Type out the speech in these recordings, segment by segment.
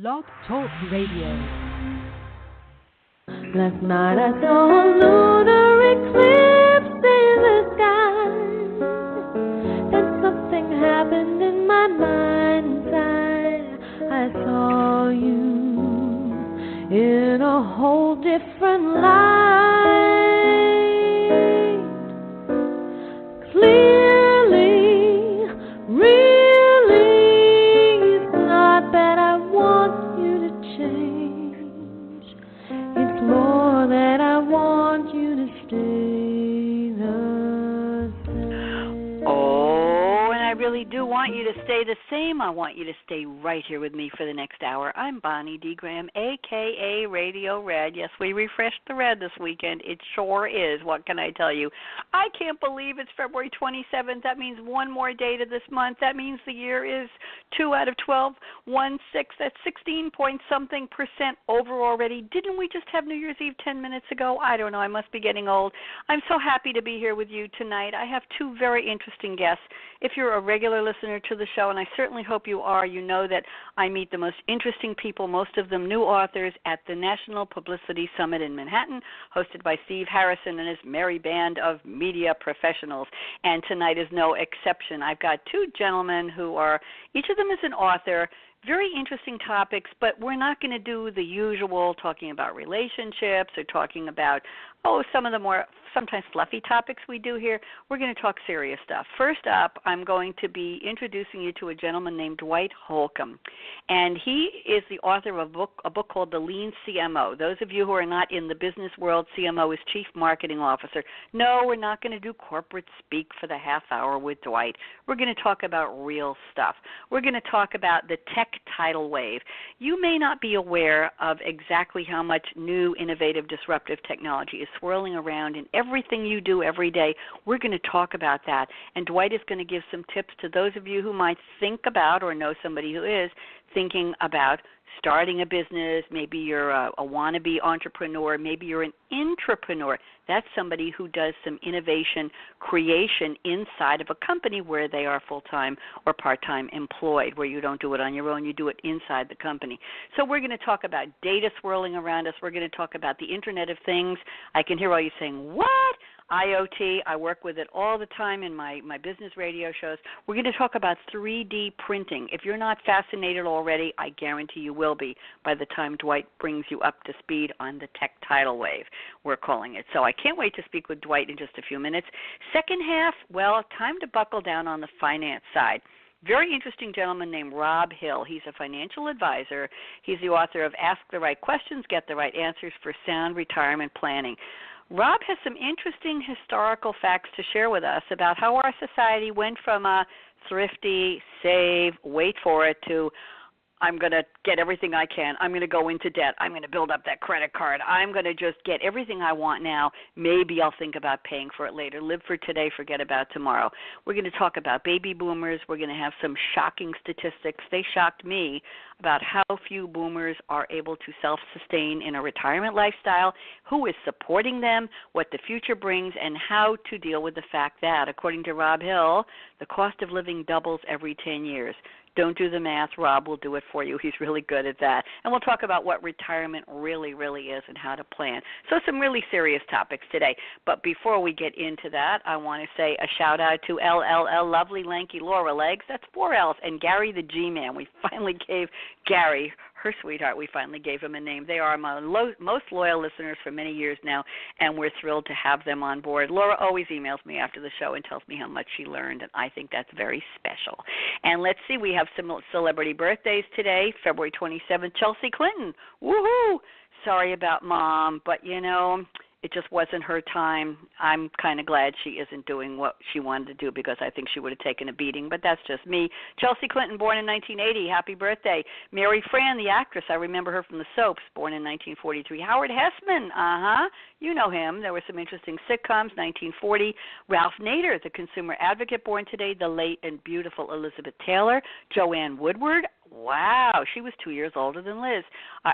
Blog Talk Radio. Last night I saw a lunar eclipse in the sky. Then something happened in my mind's eye. I saw you in a whole different light. Clearly, really, it's not that I want you to change. It's more that I want you to stay the same. Oh, and I really do want you to stay the same. I want you to stay right here with me for the next hour. I'm Bonnie D. Graham, a.k.a. RadioRed. Yes, we refreshed the red this weekend. It sure is. What can I tell you? I can't believe it's February 27th. That means one more day to this month. That means the year is 2 out of 12, 1/6. That's 16-point-something% over already. Didn't we just have New Year's Eve 10 minutes ago? I don't know. I must be getting old. I'm so happy to be here with you tonight. I have two very interesting guests. If you're a regular listener to the show, and I certainly hope you are, you know that I meet the most interesting people, most of them new authors, at the National Publicity Summit in Manhattan, hosted by Steve Harrison and his merry band of media professionals. And tonight is no exception. I've got two gentlemen who are, each of them is an author, very interesting topics, but we're not going to do the usual talking about relationships or talking about, some of the more sometimes fluffy topics we do here. We're going to talk serious stuff. First up, I'm going to be introducing you to a gentleman named Dwight Holcomb, and he is the author of a book called The Lean CMO. Those of you who are not in the business world, CMO is Chief Marketing Officer. No, we're not going to do corporate speak for the half hour with Dwight. We're going to talk about real stuff. We're going to talk about the tech tidal wave. You may not be aware of exactly how much new, innovative, disruptive technology is swirling around in everything you do every day. We're going to talk about that, and Dwight is going to give some tips to those of you who might think about or know somebody who is thinking about starting a business. Maybe you're a wannabe entrepreneur. Maybe you're an intrapreneur. That's somebody who does some innovation creation inside of a company where they are full-time or part-time employed, where you don't do it on your own, you do it inside the company. So we're going to talk about data swirling around us. We're going to talk about the Internet of Things. I can hear all you saying, what? IoT, I work with it all the time in my business radio shows. We're going to talk about 3D printing. If you're not fascinated already, I guarantee you will be by the time Dwight brings you up to speed on the tech tidal wave, we're calling it. So I can't wait to speak with Dwight in just a few minutes. Second half, well, time to buckle down on the finance side. Very interesting gentleman named Robb Hill. He's a financial advisor. He's the author of Ask the Right Questions, Get the Right Answers for Sound Retirement Planning. Robb has some interesting historical facts to share with us about how our society went from a thrifty, save, wait for it, to I'm going to get everything I can. I'm going to go into debt. I'm going to build up that credit card. I'm going to just get everything I want now. Maybe I'll think about paying for it later. Live for today, forget about tomorrow. We're going to talk about baby boomers. We're going to have some shocking statistics. They shocked me about how few boomers are able to self-sustain in a retirement lifestyle, who is supporting them, what the future brings, and how to deal with the fact that, according to Robb Hill, the cost of living doubles every 10 years. Don't do the math. Robb will do it for you. He's really good at that. And we'll talk about what retirement really, really is and how to plan. So some really serious topics today. But before we get into that, I want to say a shout-out to LLL, lovely, lanky Laura Legs. That's 4 L's. And Gary the G-Man. We finally gave Gary, her sweetheart, we finally gave him a name. They are my most loyal listeners for many years now, and we're thrilled to have them on board. Laura always emails me after the show and tells me how much she learned, and I think that's very special. And let's see, we have some celebrity birthdays today. February 27th, Chelsea Clinton. Woohoo! Sorry about Mom, but, it just wasn't her time. I'm kind of glad she isn't doing what she wanted to do because I think she would have taken a beating, but that's just me. Chelsea Clinton, born in 1980. Happy birthday. Mary Fran, the actress. I remember her from The Soaps, born in 1943. Howard Hessman. You know him. There were some interesting sitcoms, 1940. Ralph Nader, the consumer advocate, born today. The late and beautiful Elizabeth Taylor. Joanne Woodward. Wow, she was 2 years older than Liz.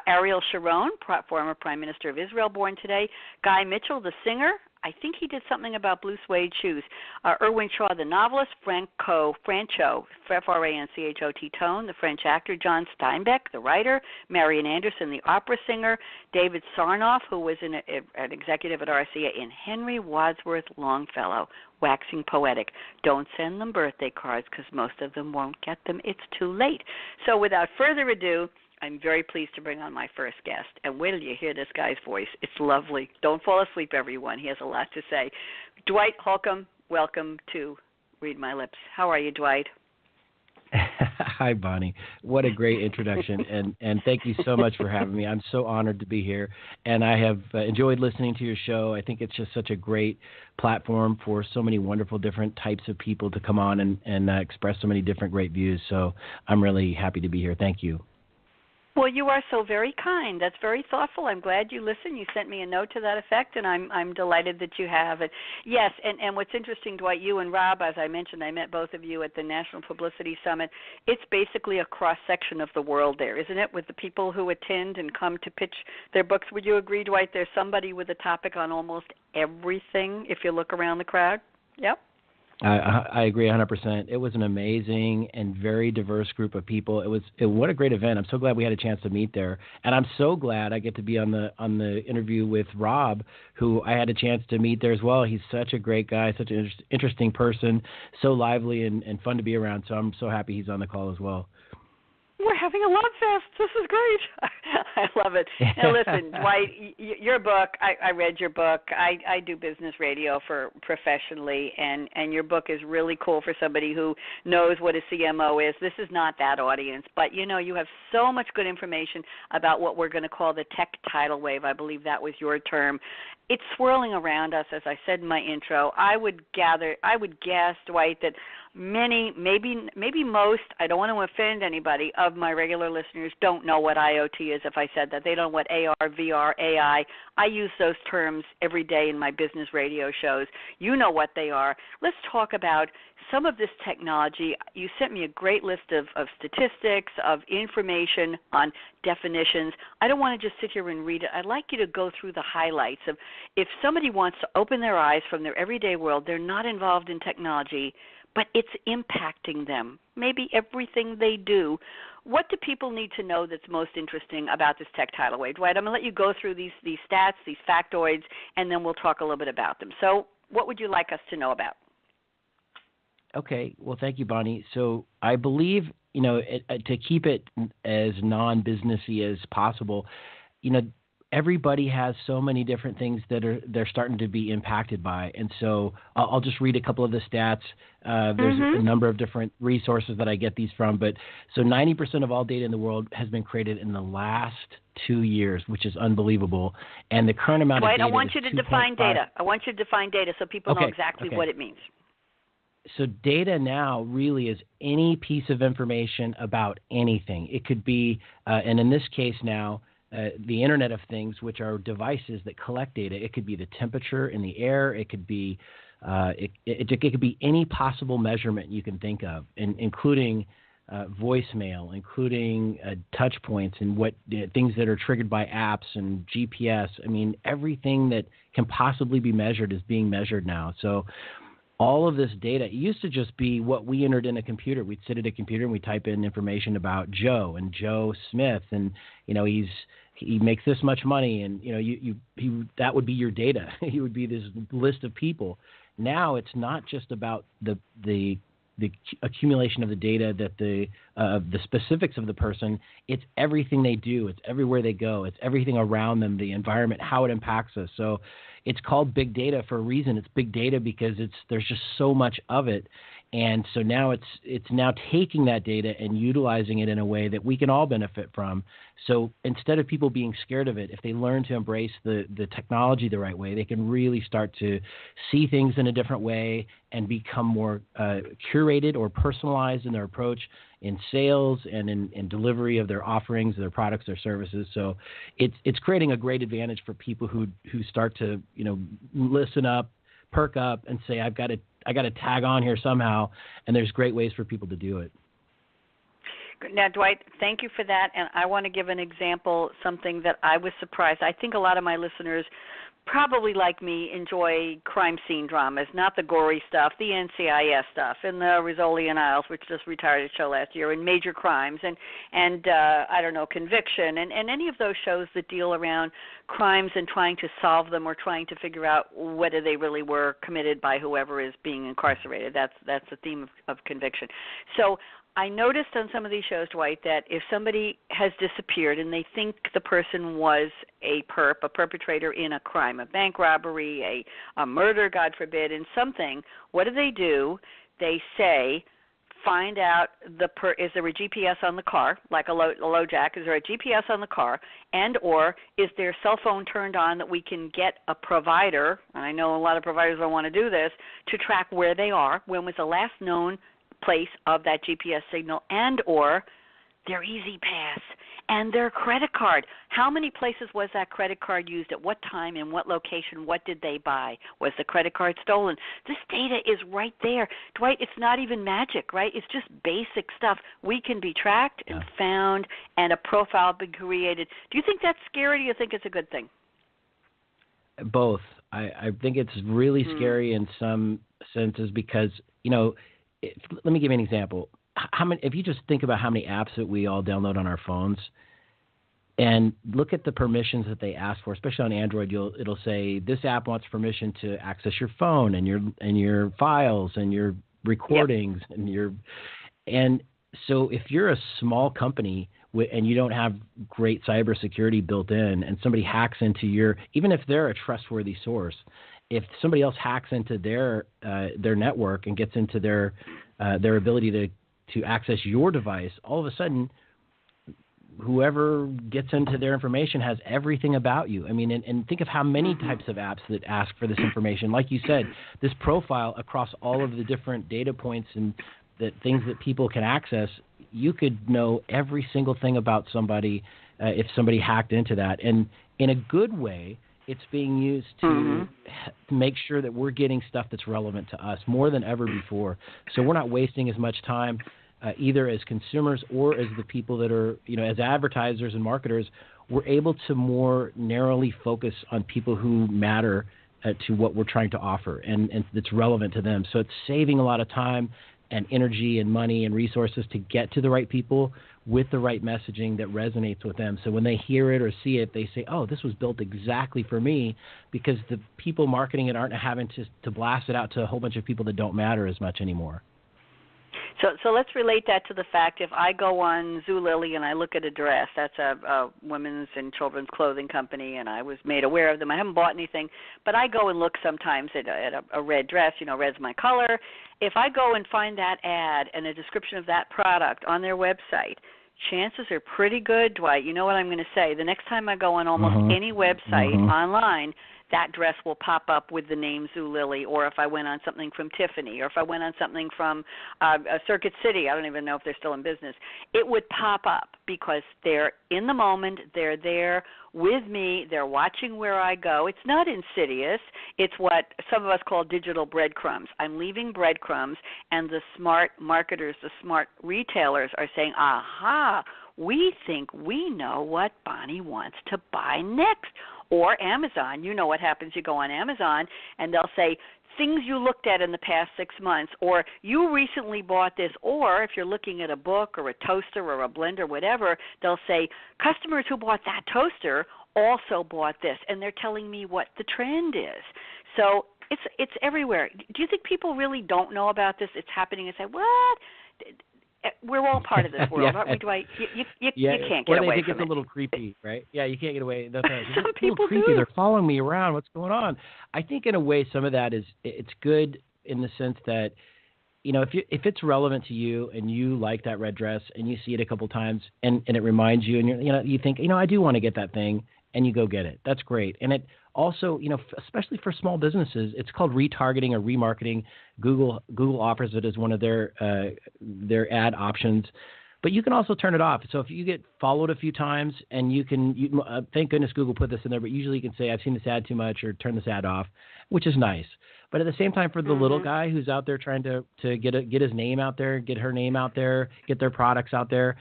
Ariel Sharon, former Prime Minister of Israel, born today. Guy Mitchell, the singer. I think he did something about blue suede shoes. Irwin Shaw, the novelist, Franco, Franchot Tone, the French actor, John Steinbeck, the writer, Marian Anderson, the opera singer, David Sarnoff, who was an executive at RCA, and Henry Wadsworth Longfellow, waxing poetic. Don't send them birthday cards because most of them won't get them. It's too late. So without further ado, I'm very pleased to bring on my first guest. And wait till you hear this guy's voice. It's lovely. Don't fall asleep, everyone. He has a lot to say. Dwight Holcomb, welcome to Read My Lips. How are you, Dwight? Hi, Bonnie. What a great introduction, and thank you so much for having me. I'm so honored to be here, and I have enjoyed listening to your show. I think it's just such a great platform for so many wonderful different types of people to come on and express so many different great views, so I'm really happy to be here. Thank you. Well, you are so very kind. That's very thoughtful. I'm glad you listened. You sent me a note to that effect, and I'm delighted that you have. And yes, and what's interesting, Dwight, you and Rob, as I mentioned, I met both of you at the National Publicity Summit. It's basically a cross-section of the world there, isn't it, with the people who attend and come to pitch their books. Would you agree, Dwight, there's somebody with a topic on almost everything if you look around the crowd? Yep. I agree 100%. It was an amazing and very diverse group of people. What a great event. I'm so glad we had a chance to meet there, and I'm so glad I get to be on the interview with Rob, who I had a chance to meet there as well. He's such a great guy, such an interesting person, so lively and fun to be around. So I'm so happy he's on the call as well. We're having a love fest. This is great. I love it. Now, listen, Dwight, your book, I read your book. I do business radio professionally, and your book is really cool for somebody who knows what a CMO is. This is not that audience, but, you have so much good information about what we're going to call the tech tidal wave. I believe that was your term. It's swirling around us, as I said in my intro. I would guess, Dwight, that many, maybe most, I don't want to offend anybody, of my regular listeners don't know what IoT is if I said that. They don't know what AR, VR, AI. I use those terms every day in my business radio shows. You know what they are. Let's talk about some of this technology. You sent me a great list of statistics, of information on definitions. I don't want to just sit here and read it. I'd like you to go through the highlights of if somebody wants to open their eyes from their everyday world, they're not involved in technology, but it's impacting them, maybe everything they do. What do people need to know that's most interesting about this tech tidal wave? Dwight, I'm going to let you go through these stats, these factoids, and then we'll talk a little bit about them. So what would you like us to know about? Okay. Well, thank you, Bonnie. So I believe, to keep it as non-businessy as possible, everybody has so many different things that they're starting to be impacted by. And so I'll just read a couple of the stats. There's a number of different resources that I get these from. But so 90% of all data in the world has been created in the last 2 years, which is unbelievable. And the current amount of data I want you to define data. I want you to define data so people know exactly what it means. So data now really is any piece of information about anything. It could be, and in this case now, the Internet of Things, which are devices that collect data. It could be the temperature in the air. It could be it could be any possible measurement you can think of, including voicemail, including touch points and things that are triggered by apps and GPS. I mean, everything that can possibly be measured is being measured now. So all of this data, it used to just be what we entered in a computer. We'd sit at a computer and we'd type in information about Joe and Joe Smith, and he makes this much money, and that would be your data. He would be this list of people. Now it's not just about the accumulation of the data, that the specifics of the person. It's everything they do. It's everywhere they go. It's everything around them, the environment, how it impacts us. So it's called big data for a reason. It's big data because there's just so much of it. And so now it's now taking that data and utilizing it in a way that we can all benefit from. So instead of people being scared of it, if they learn to embrace the technology the right way, they can really start to see things in a different way and become more curated or personalized in their approach in sales and in delivery of their offerings, their products, their services. So it's creating a great advantage for people who start to listen up, perk up, and say, I got to tag on here somehow, and there's great ways for people to do it. Now, Dwight, thank you for that, and I want to give an example, something that I was surprised. I think a lot of my listeners probably like me enjoy crime scene dramas, not the gory stuff, the NCIS stuff, and the Rizzoli and Isles, which just retired a show last year, and major crimes, and I don't know, Conviction, and any of those shows that deal around crimes and trying to solve them or trying to figure out whether they really were committed by whoever is being incarcerated. That's the theme of Conviction. So I noticed on some of these shows, Dwight, that if somebody has disappeared and they think the person was a perpetrator in a crime, a bank robbery, a murder, God forbid, in something, what do? They say, find out is there a GPS on the car, like a low jack? Is there a GPS on the car? And or is their cell phone turned on that we can get a provider, and I know a lot of providers don't want to do this, to track where they are, when was the last known place of that GPS signal, and or their Easy Pass and their credit card. How many places was that credit card used, at what time, in what location, what did they buy? Was the credit card stolen? This data is right there. Dwight, it's not even magic, right? It's just basic stuff. We can be tracked and found and a profile be created. Do you think that's scary, or do you think it's a good thing? Both. I think it's really scary in some senses because, let me give you an example. If you just think about how many apps that we all download on our phones, and look at the permissions that they ask for, especially on Android, it'll say this app wants permission to access your phone and your files and your recordings and so if you're a small company and you don't have great cybersecurity built in, and somebody hacks into even if they're a trustworthy source, if somebody else hacks into their network and gets into their ability to access your device, all of a sudden, whoever gets into their information has everything about you. I mean, and think of how many types of apps that ask for this information. Like you said, this profile across all of the different data points and the things that people can access, you could know every single thing about somebody if somebody hacked into that. And in a good way, it's being used to make sure that we're getting stuff that's relevant to us more than ever before. So we're not wasting as much time either as consumers or as the people that are, as advertisers and marketers. We're able to more narrowly focus on people who matter to what we're trying to offer and that's relevant to them. So it's saving a lot of time and energy and money and resources to get to the right people with the right messaging that resonates with them. So when they hear it or see it, they say, oh, this was built exactly for me, because the people marketing it aren't having to blast it out to a whole bunch of people that don't matter as much anymore. So let's relate that to the fact, if I go on Zulily and I look at a dress, that's a women's and children's clothing company, and I was made aware of them. I haven't bought anything, but I go and look sometimes at a red dress. Red's my color. If I go and find that ad and a description of that product on their website, chances are pretty good, Dwight. You know what I'm going to say. The next time I go on almost any website online, that dress will pop up with the name Zulily, or if I went on something from Tiffany, or if I went on something from Circuit City, I don't even know if they're still in business, it would pop up because they're in the moment, they're there with me, they're watching where I go. It's not insidious. It's what some of us call digital breadcrumbs. I'm leaving breadcrumbs, and the smart marketers, the smart retailers are saying, aha, we think we know what Bonnie wants to buy next. Or Amazon, you know what happens. You go on Amazon, and they'll say, things you looked at in the past 6 months, or you recently bought this, or if you're looking at a book or a toaster or a blender, whatever, they'll say, customers who bought that toaster also bought this, and they're telling me what the trend is. So it's everywhere. Do you think people really don't know about this? It's happening and say, what? We're all part of this world, aren't we, Dwight? You can't get away from it. Or they think it's a little creepy, right? Yeah, you can't get away. Some people creepy. do. They're following me around. What's going on? I think in a way some of that it's good in the sense that, if it's relevant to you and you like that red dress and you see it a couple times and it reminds you and you think, I do want to get that thing, and you go get it. That's great. And it also, especially for small businesses, it's called retargeting or remarketing. Google offers it as one of their ad options, but you can also turn it off. So if you get followed a few times, and thank goodness Google put this in there, but usually you can say, I've seen this ad too much, or turn this ad off, which is nice. But at the same time, for the little guy who's out there trying to get his name out there, get her name out there, get their products out there,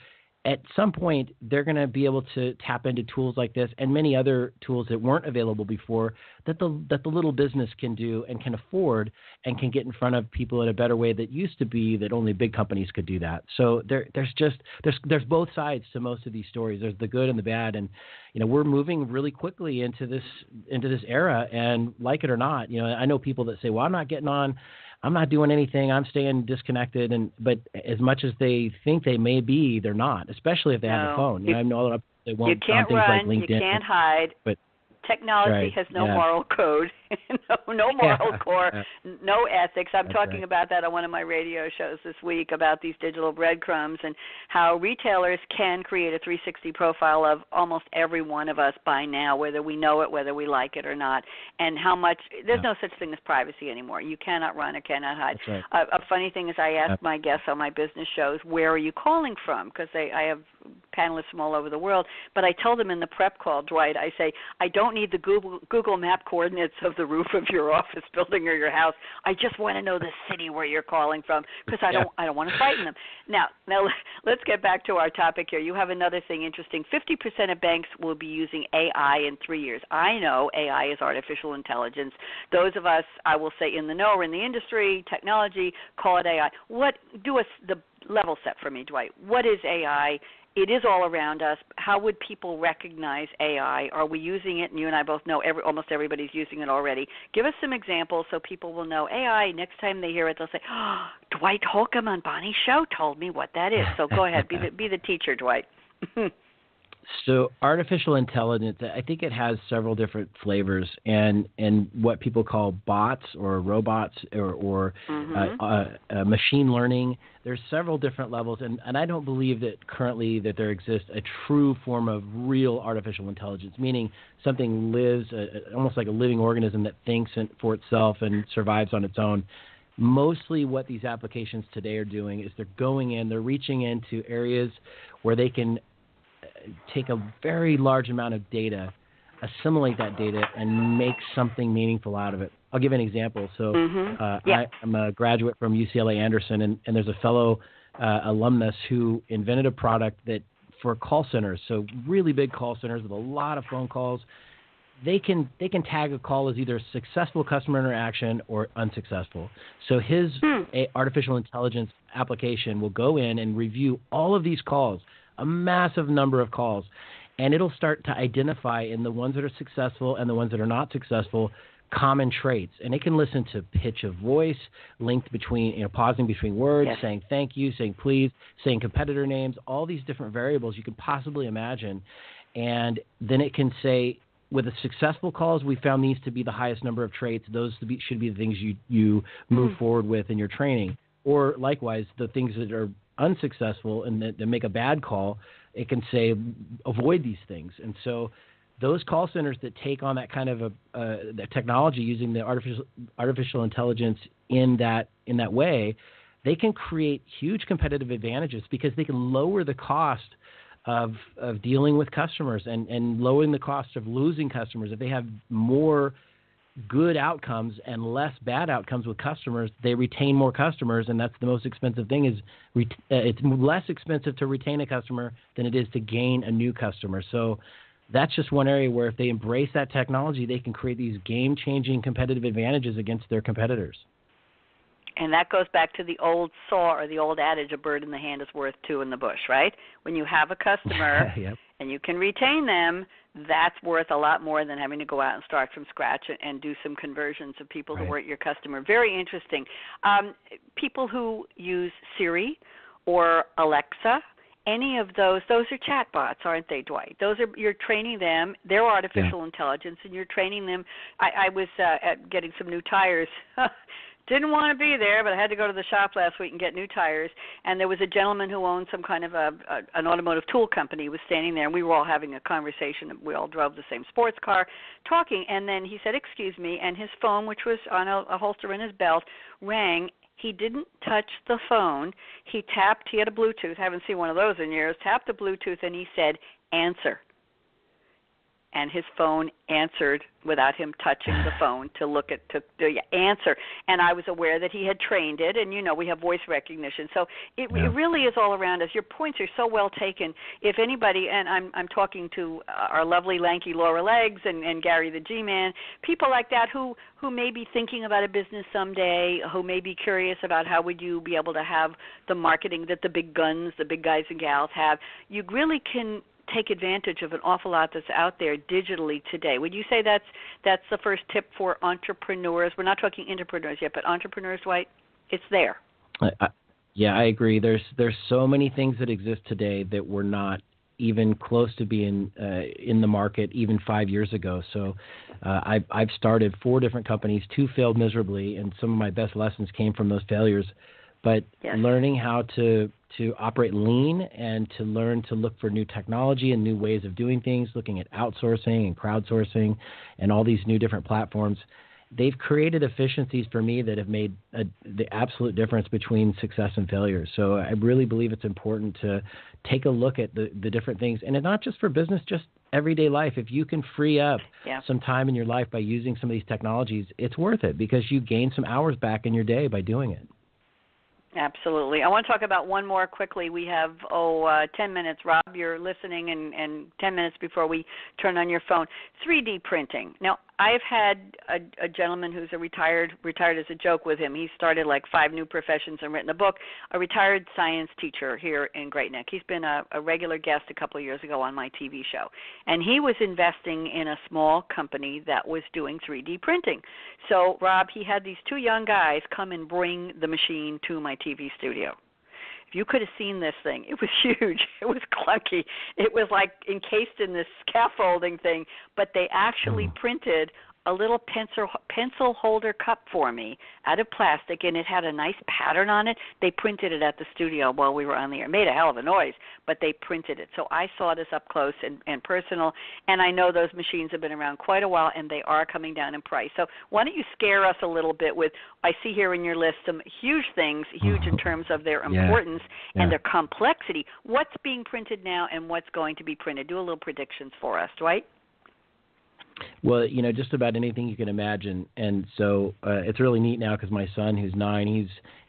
at some point, they're going to be able to tap into tools like this and many other tools that weren't available before that the little business can do and can afford and can get in front of people in a better way that used to be that only big companies could do that. So there's both sides to most of these stories. There's the good and the bad, and we're moving really quickly into this era, and like it or not, I know people that say, well, I'm not getting on. I'm not doing anything. I'm staying disconnected. But as much as they think they may be, they're not, especially if they have a phone. I know a lot of people, they won't you can't on things run, like LinkedIn. You can't hide. But technology has no moral code, no moral core, no ethics. I'm talking about that on one of my radio shows this week about these digital breadcrumbs and how retailers can create a 360 profile of almost every one of us by now, whether we know it, whether we like it or not, and how much there's no such thing as privacy anymore. You cannot run or cannot hide. A funny thing is I ask my guests on my business shows, where are you calling from? Because I have panelists from all over the world, but I tell them in the prep call, Dwight, I say, I don't need the Google map coordinates of the roof of your office building or your house. I just want to know the city where you're calling from because I don't want to frighten them. Now let's get back to our topic here. You have another thing interesting. 50% of banks will be using AI in 3 years. I know AI is artificial intelligence. Those of us, I will say, in the know or in the industry, technology, call it AI. The level set for me, Dwight. What is AI? It is all around us. How would people recognize AI? Are we using it? And you and I both know almost everybody's using it already. Give us some examples so people will know AI. Next time they hear it, they'll say, oh, Dwight Holcomb on Bonnie's show told me what that is. So go ahead. Be the teacher, Dwight. So artificial intelligence, I think it has several different flavors, and what people call bots or robots or machine learning. There's several different levels, and I don't believe that currently that there exists a true form of real artificial intelligence, meaning something lives, almost like a living organism that thinks for itself and survives on its own. Mostly what these applications today are doing is they're reaching into areas where they can take a very large amount of data, assimilate that data, and make something meaningful out of it. I'll give an example. So I'm a graduate from UCLA Anderson, and there's a fellow alumnus who invented a product that for call centers, so really big call centers with a lot of phone calls, they can tag a call as either successful customer interaction or unsuccessful. So his artificial intelligence application will go in and review all of these calls, a massive number of calls, and it'll start to identify in the ones that are successful and the ones that are not successful common traits. And it can listen to pitch of voice, linked between, pausing between words, saying thank you, saying please, saying competitor names, all these different variables you could possibly imagine. And then it can say, with the successful calls, we found these to be the highest number of traits. Those should be the things you move forward with in your training. Or likewise, the things that are unsuccessful and that make a bad call, it can say avoid these things. And so those call centers that take on that kind of the technology using the artificial intelligence in that way, they can create huge competitive advantages because they can lower the cost of dealing with customers and lowering the cost of losing customers. If they have more good outcomes and less bad outcomes with customers, they retain more customers, and that's the most expensive thing is it's less expensive to retain a customer than it is to gain a new customer. So that's just one area where if they embrace that technology, they can create these game-changing competitive advantages against their competitors. And that goes back to the old saw or the old adage, a bird in the hand is worth two in the bush, right? When you have a customer and you can retain them, that's worth a lot more than having to go out and start from scratch and do some conversions of people who weren't your customer. Very interesting. People who use Siri or Alexa, any of those are chatbots, aren't they, Dwight? You're training them. They're artificial intelligence, and you're training them. I was getting some new tires. Didn't want to be there, but I had to go to the shop last week and get new tires. And there was a gentleman who owned some kind of an automotive tool company. He was standing there, and we were all having a conversation. We all drove the same sports car, talking. And then he said, "Excuse me," and his phone, which was on a holster in his belt, rang. He didn't touch the phone. He tapped. He had a Bluetooth. I haven't seen one of those in years. Tapped the Bluetooth, and he said, "Answer." and his phone answered without him touching the phone to look at to answer. And I was aware that he had trained it, and we have voice recognition, so it really is all around us. Your points are so well taken. If anybody, and I'm talking to our lovely lanky Laura Legs and Gary the G-Man, people like that who may be thinking about a business someday, who may be curious about how would you be able to have the marketing that the big guns, the big guys and gals have. You really can take advantage of an awful lot that's out there digitally today. Would you say that's the first tip for entrepreneurs? We're not talking entrepreneurs yet, but entrepreneurs, Dwight, it's there. I agree. There's so many things that exist today that were not even close to being in the market even 5 years ago. So I've started 4 different companies. 2 failed miserably, and some of my best lessons came from those failures. But learning how to operate lean and to learn to look for new technology and new ways of doing things, looking at outsourcing and crowdsourcing and all these new different platforms, they've created efficiencies for me that have made the absolute difference between success and failure. So I really believe it's important to take a look at the different things. And it's not just for business, just everyday life. If you can free up some time in your life by using some of these technologies, it's worth it because you gain some hours back in your day by doing it. Absolutely. I want to talk about one more quickly. We have, 10 minutes. Rob, you're listening, and 10 minutes before we turn on your phone. 3D printing. Now, I've had a gentleman who's retired as a joke with him. He started like 5 new professions and written a book, a retired science teacher here in Great Neck. He's been a regular guest a couple of years ago on my TV show. And he was investing in a small company that was doing 3D printing. So, Rob, he had these 2 young guys come and bring the machine to my TV studio. If you could have seen this thing, it was huge. It was clunky. It was like encased in this scaffolding thing, but they actually printed a little pencil holder cup for me out of plastic, and it had a nice pattern on it. They printed it at the studio while we were on the air. It made a hell of a noise, but they printed it. So I saw this up close and personal, and I know those machines have been around quite a while, and they are coming down in price. So why don't you scare us a little bit with, I see here in your list some huge things, huge in terms of their importance and their complexity. What's being printed now and what's going to be printed? Do a little predictions for us, Dwight. Well, just about anything you can imagine. And so it's really neat now because my son, who's 9, he's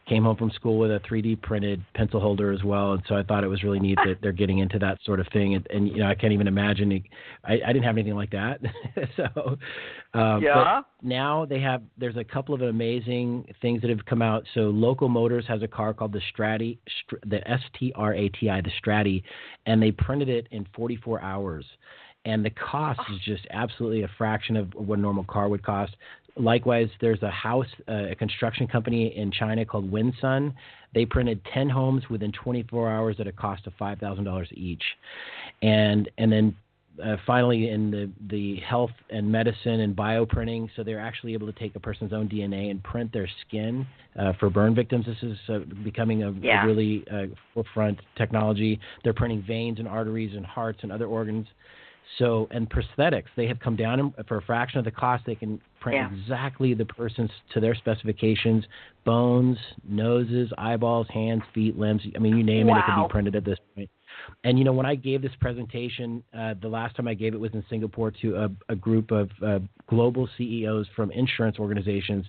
came home from school with a 3D printed pencil holder as well. And so I thought it was really neat that they're getting into that sort of thing. And I can't even imagine. I didn't have anything like that. So but now there's a couple of amazing things that have come out. So Local Motors has a car called the Strati, the STRATI, the Strati, and they printed it in 44 hours. And the cost is just absolutely a fraction of what a normal car would cost. Likewise, there's a construction company in China called Winsun. They printed 10 homes within 24 hours at a cost of $5,000 each. And then finally in the health and medicine and bioprinting, so they're actually able to take a person's own DNA and print their skin for burn victims. This is becoming a really forefront technology. They're printing veins and arteries and hearts and other organs. So, and prosthetics, they have come down for a fraction of the cost. They can print exactly the person's to their specifications, bones, noses, eyeballs, hands, feet, limbs. I mean, you name it, it can be printed at this point. And, when I gave this presentation, the last time I gave it was in Singapore to a group of global CEOs from insurance organizations.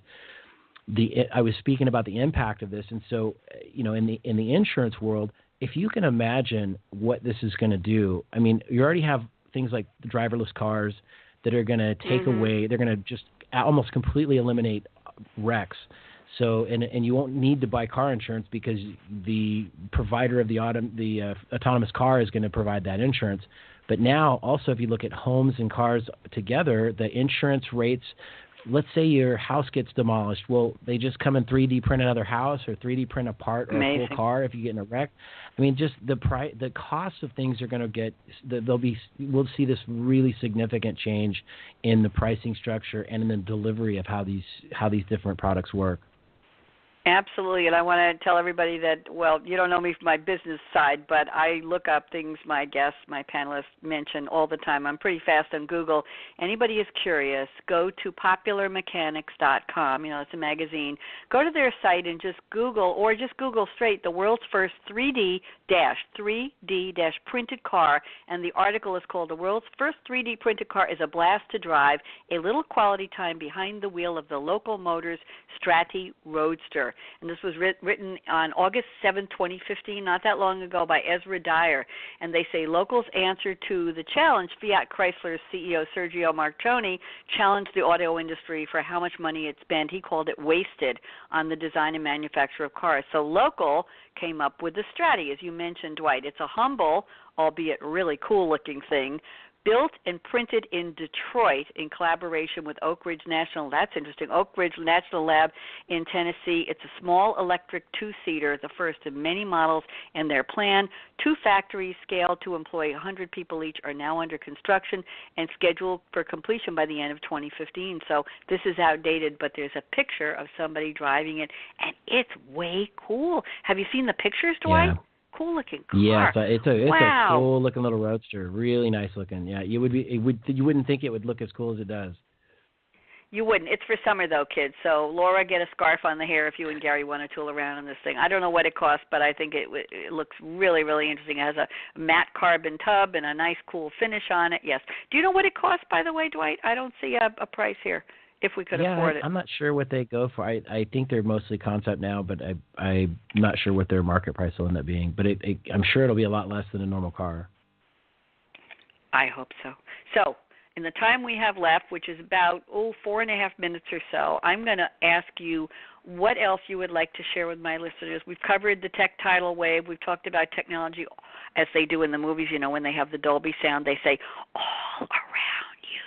I was speaking about the impact of this. And so, in the insurance world, if you can imagine what this is going to do, I mean, you already have things like the driverless cars that are going to take away, they're going to just almost completely eliminate wrecks. So, and you won't need to buy car insurance because the provider of the autonomous car is going to provide that insurance. But now also, if you look at homes and cars together, the insurance rates, let's say your house gets demolished. Well, they just come and 3D print another house or 3D print a part or a full car if you get in a wreck. I mean, just the cost of things are going to get. We'll see this really significant change in the pricing structure and in the delivery of how these different products work. Absolutely, and I want to tell everybody that, well, you don't know me from my business side, but I look up things my guests, my panelists mention all the time. I'm pretty fast on Google. Anybody is curious, go to popularmechanics.com. It's a magazine. Go to their site and just Google, or just Google straight, the world's first 3D printed car, and the article is called The World's First 3D Printed Car is a Blast to Drive, a little quality time behind the wheel of the Local Motors Stratti Roadster. And this was written on August 7, 2015, not that long ago, by Ezra Dyer. And they say locals' answer to the challenge. Fiat Chrysler's CEO Sergio Marchionne challenged the auto industry for how much money it spent. He called it wasted on the design and manufacture of cars. So Local came up with the Stratti, as you mentioned, Dwight. It's a humble, albeit really cool-looking thing, built and printed in Detroit in collaboration with Oak Ridge National. That's interesting. Oak Ridge National Lab in Tennessee. It's a small electric two-seater, the first of many models in their plan. 2 factories scaled to employ 100 people each are now under construction and scheduled for completion by the end of 2015. So this is outdated, but there's a picture of somebody driving it, and it's way cool. Have you seen the pictures, Dwight? Yeah. Cool looking car. Yeah, it's a Wow. cool looking little roadster. Really nice looking. Yeah, you wouldn't think it would look as cool as it does. You wouldn't. It's for summer though, kids. So Laura, get a scarf on the hair if you and Gary want to tool around on this thing. I don't know what it costs, but I think it looks really, really interesting. It has a matte carbon tub and a nice, cool finish on it. Yes. Do you know what it costs, by the way, Dwight? I don't see a price here. If we could afford it. I'm not sure what they go for. I think they're mostly concept now, but I'm not sure what their market price will end up being. But I'm sure it'll be a lot less than a normal car. I hope so. So in the time we have left, which is about 4.5 minutes or so, I'm going to ask you what else you would like to share with my listeners. We've covered the tech tidal wave. We've talked about technology as they do in the movies. When they have the Dolby sound, they say, all around you.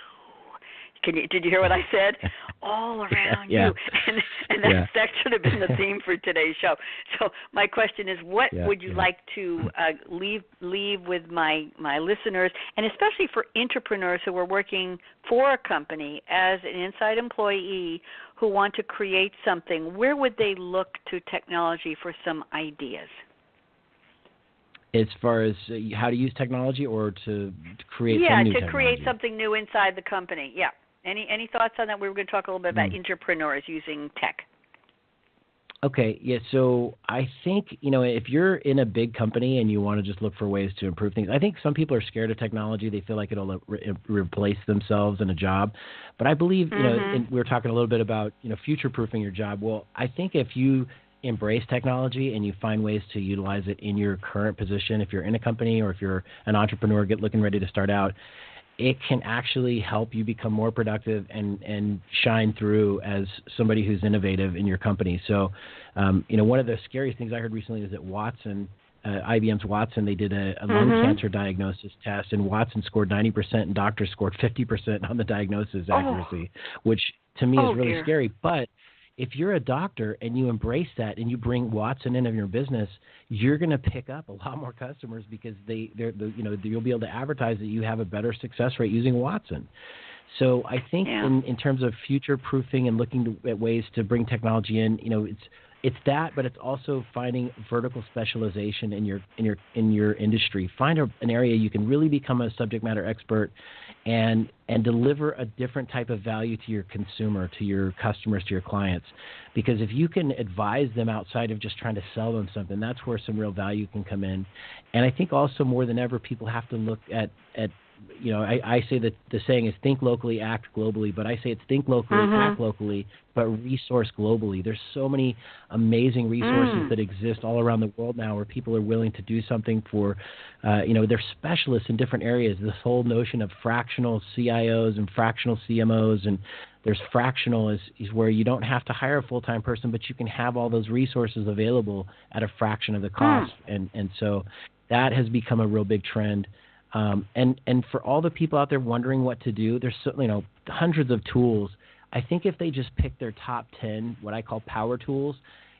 Did you hear what I said? All around you. And that should have been the theme for today's show. So my question is, what would you like to leave with my listeners, and especially for entrepreneurs who are working for a company as an inside employee who want to create something? Where would they look to technology for some ideas? As far as how to use technology or to create some new technology? Yeah, to create something new inside the company. Yeah. Any thoughts on that? We were going to talk a little bit about entrepreneurs using tech. Okay, yeah, so I think, if you're in a big company and you want to just look for ways to improve things, I think some people are scared of technology. They feel like it'll replace themselves in a job. But I believe, and we were talking a little bit about, future-proofing your job. Well, I think if you embrace technology and you find ways to utilize it in your current position, if you're in a company or if you're an entrepreneur looking ready to start out, it can actually help you become more productive and shine through as somebody who's innovative in your company. So, one of the scariest things I heard recently is that Watson, IBM's Watson, they did a lung cancer diagnosis test, and Watson scored 90% and doctors scored 50% on the diagnosis accuracy, which to me is really scary. But if you're a doctor and you embrace that and you bring Watson into your business, you're going to pick up a lot more customers because you'll be able to advertise that you have a better success rate using Watson. So I think in terms of future proofing and looking at ways to bring technology in, it's that, but it's also finding vertical specialization in your industry. Find an area you can really become a subject matter expert and deliver a different type of value to your consumer, to your customers, to your clients. Because if you can advise them outside of just trying to sell them something, that's where some real value can come in. And I think also more than ever, people have to look at I say that the saying is think locally, act globally, but I say it's think locally, act locally, but resource globally. There's so many amazing resources that exist all around the world now where people are willing to do something for, they're specialists in different areas. This whole notion of fractional CIOs and fractional CMOs, and there's fractional is where you don't have to hire a full-time person, but you can have all those resources available at a fraction of the cost. And so that has become a real big trend. And for all the people out there wondering what to do, there's hundreds of tools. I think if they just pick their top 10, what I call power tools,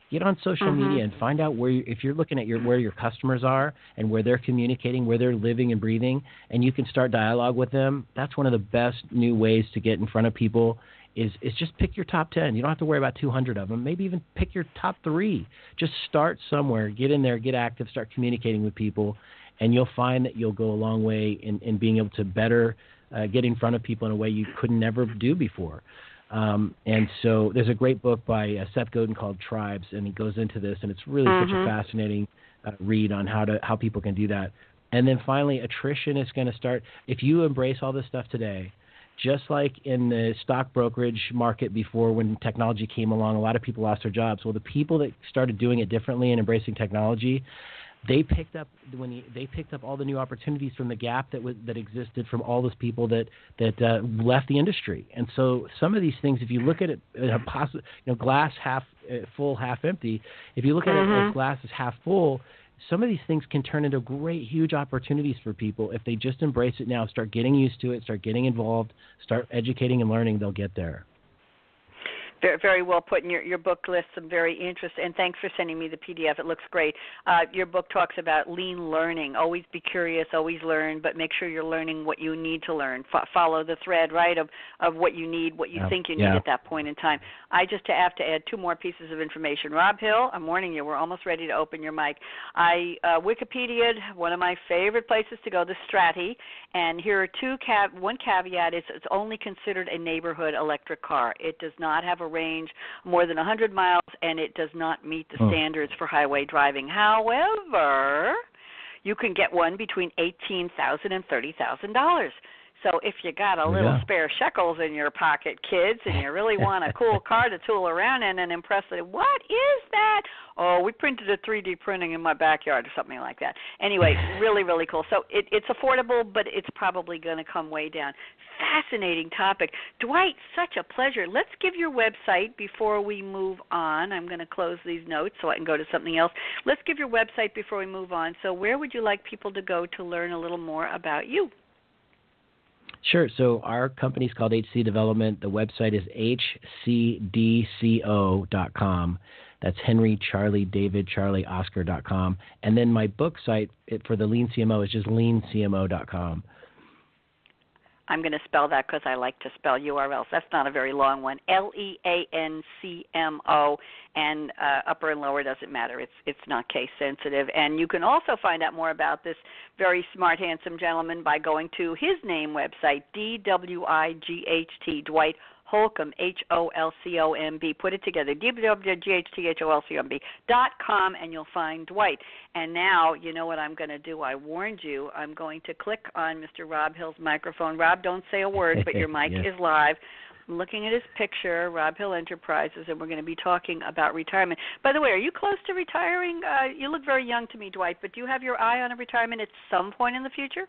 get on social media and find out if you're looking at where your customers are and where they're communicating, where they're living and breathing, and you can start dialogue with them. That's one of the best new ways to get in front of people is just pick your top 10. You don't have to worry about 200 of them. Maybe even pick your top 3. Just start somewhere. Get in there, get active, start communicating with people, and you'll find that you'll go a long way in being able to better get in front of people in a way you could never do before. And so there's a great book by Seth Godin called Tribes, and he goes into this, and it's really such a fascinating read on how people can do that. And then finally, attrition is going to start. If you embrace all this stuff today, just like in the stock brokerage market before when technology came along, a lot of people lost their jobs. Well, the people that started doing it differently and embracing technology, they picked up all the new opportunities from the gap that existed from all those people that left the industry. And so some of these things, if you look at it, glass half full, half empty. If you look at it as glass is half full, some of these things can turn into great, huge opportunities for people if they just embrace it now, start getting used to it, start getting involved, start educating and learning. They'll get there. Very, very well put. In your book lists some very interesting, and thanks for sending me the PDF. It looks great. Your book talks about lean learning. Always be curious, always learn, but make sure you're learning what you need to learn. Follow the thread, right, of what you need, what you think you need at that point in time. I just have to add 2 more pieces of information. Robb Hill, I'm warning you, we're almost ready to open your mic. I Wikipedia'd one of my favorite places to go, the Stratty, and here are one caveat is it's only considered a neighborhood electric car. It does not have a range more than 100 miles, and it does not meet the standards for highway driving. However, you can get one between $18,000 and $30,000. So if you got a little spare shekels in your pocket, kids, and you really want a cool car to tool around in and impress it, what is that? Oh, we printed a 3D printing in my backyard or something like that. Anyway, really, really cool. So it's affordable, but it's probably going to come way down. Fascinating topic. Dwight, such a pleasure. Let's give your website before we move on. I'm going to close these notes so I can go to something else. Let's give your website before we move on. So where would you like people to go to learn a little more about you? Sure. So our company is called HC Development. The website is hcdco.com. That's Henry, Charlie, David, Charlie, Oscar.com. And then my book site for the Lean CMO is just leancmo.com. I'm going to spell that because I like to spell URLs. That's not a very long one. LEANCMO, and upper and lower doesn't matter. It's not case sensitive. And you can also find out more about this very smart, handsome gentleman by going to his name website, DWIGHT, Dwight Holcomb, HOLCOMB. Put it together, DWIGHT, and you'll find Dwight. And now, you know what I'm going to do? I warned you. I'm going to click on Mr. Robb Hill's microphone. Robb, don't say a word, but your mic is live. I'm looking at his picture, Robb Hill Enterprises, and we're going to be talking about retirement. By the way, are you close to retiring? You look very young to me, Dwight, but do you have your eye on a retirement at some point in the future?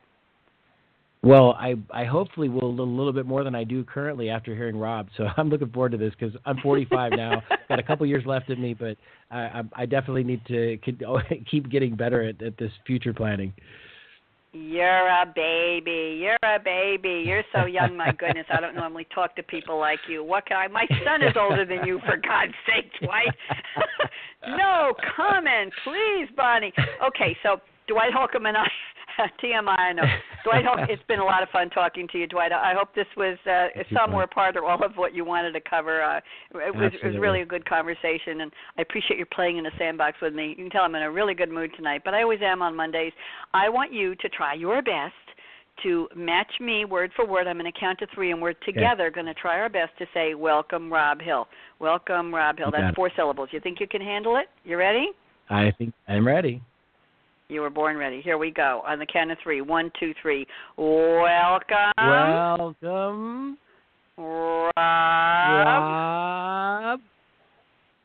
Well, I hopefully will a little bit more than I do currently after hearing Robb. So I'm looking forward to this because I'm 45 now. Got a couple years left in me, but I definitely need to keep getting better at this future planning. You're a baby. You're a baby. You're so young, my goodness. I don't normally talk to people like you. My son is older than you, for God's sake, Dwight. No comment, please, Bonnie. Okay, so Dwight Holcomb and I, TMI, I know. Dwight Holcomb, it's been a lot of fun talking to you, Dwight. I hope this was somewhere part or all of what you wanted to cover. It was really a good conversation, and I appreciate you playing in the sandbox with me. You can tell I'm in a really good mood tonight, but I always am on Mondays. I want you to try your best to match me word for word. I'm going to count to 3, and we're together going to try our best to say, welcome, Robb Hill. Welcome, Robb Hill. That's 4 syllables. You think you can handle it? You ready? I think I'm ready. You were born ready. Here we go. On the count of 3. 1, 2, 3. Welcome. Welcome. Robb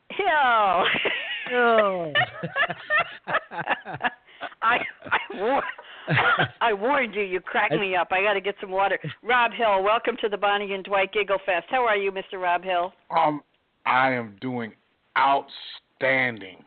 Hill. I warned you. You cracked me up. I got to get some water. Robb Hill, welcome to the Bonnie and Dwight Giggle Fest. How are you, Mr. Robb Hill? I am doing outstanding.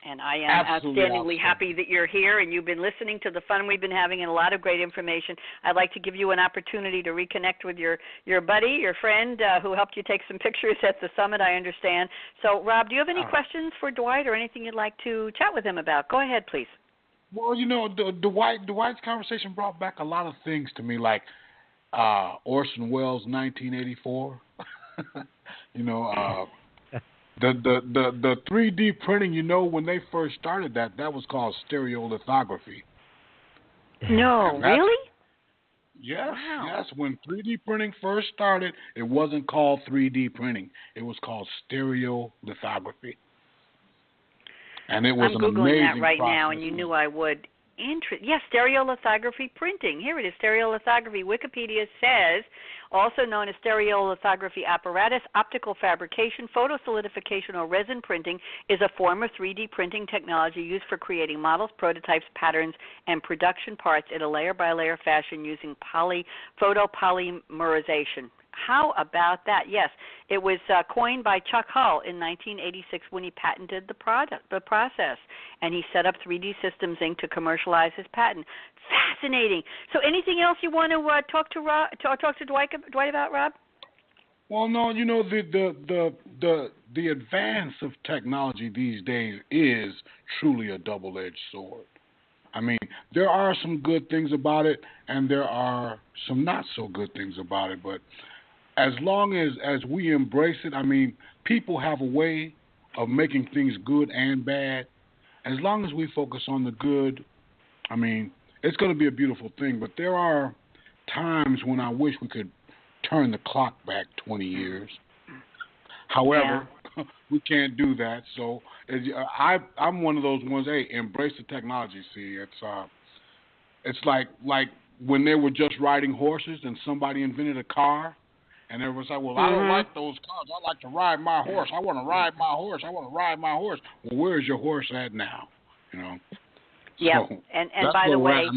And I am outstandingly happy that you're here and you've been listening to the fun we've been having and a lot of great information. I'd like to give you an opportunity to reconnect with your buddy, your friend who helped you take some pictures at the summit, I understand. So, Robb, do you have any questions for Dwight or anything you'd like to chat with him about? Go ahead, please. Well, you know, Dwight's conversation brought back a lot of things to me, like Orson Welles' 1984. you know, the 3D printing. You know, when they first started that was called stereolithography. No, really? Yes, Wow. yes. When 3D printing first started, it wasn't called 3D printing. It was called stereolithography. And it was I'm an Googling that amazing right process. now, and you knew I would. Yes, stereolithography printing. Here it is, stereolithography. Wikipedia says, also known as stereolithography apparatus, optical fabrication, photosolidification, or resin printing, is a form of 3D printing technology used for creating models, prototypes, patterns, and production parts in a layer-by-layer fashion using photopolymerization. How about that? Yes, it was coined by Chuck Hull in 1986 when he patented the process, and he set up 3D Systems Inc. to commercialize his patent. Fascinating. So, anything else you want to talk to Dwight about, Rob? Well, no, you know the advance of technology these days is truly a double-edged sword. I mean, there are some good things about it, and there are some not so good things about it, but as long as we embrace it, I mean, people have a way of making things good and bad. As long as we focus on the good, I mean, it's going to be a beautiful thing. But there are times when I wish we could turn the clock back 20 years. However, we can't do that. So I'm one of those ones, hey, embrace the technology. See, it's like when they were just riding horses and somebody invented a car. And everyone's like, well, I don't like those cars. I like to ride my horse. I want to ride my horse. I want to ride my horse. Well, where's your horse at now? You know. Yeah. So and by the way,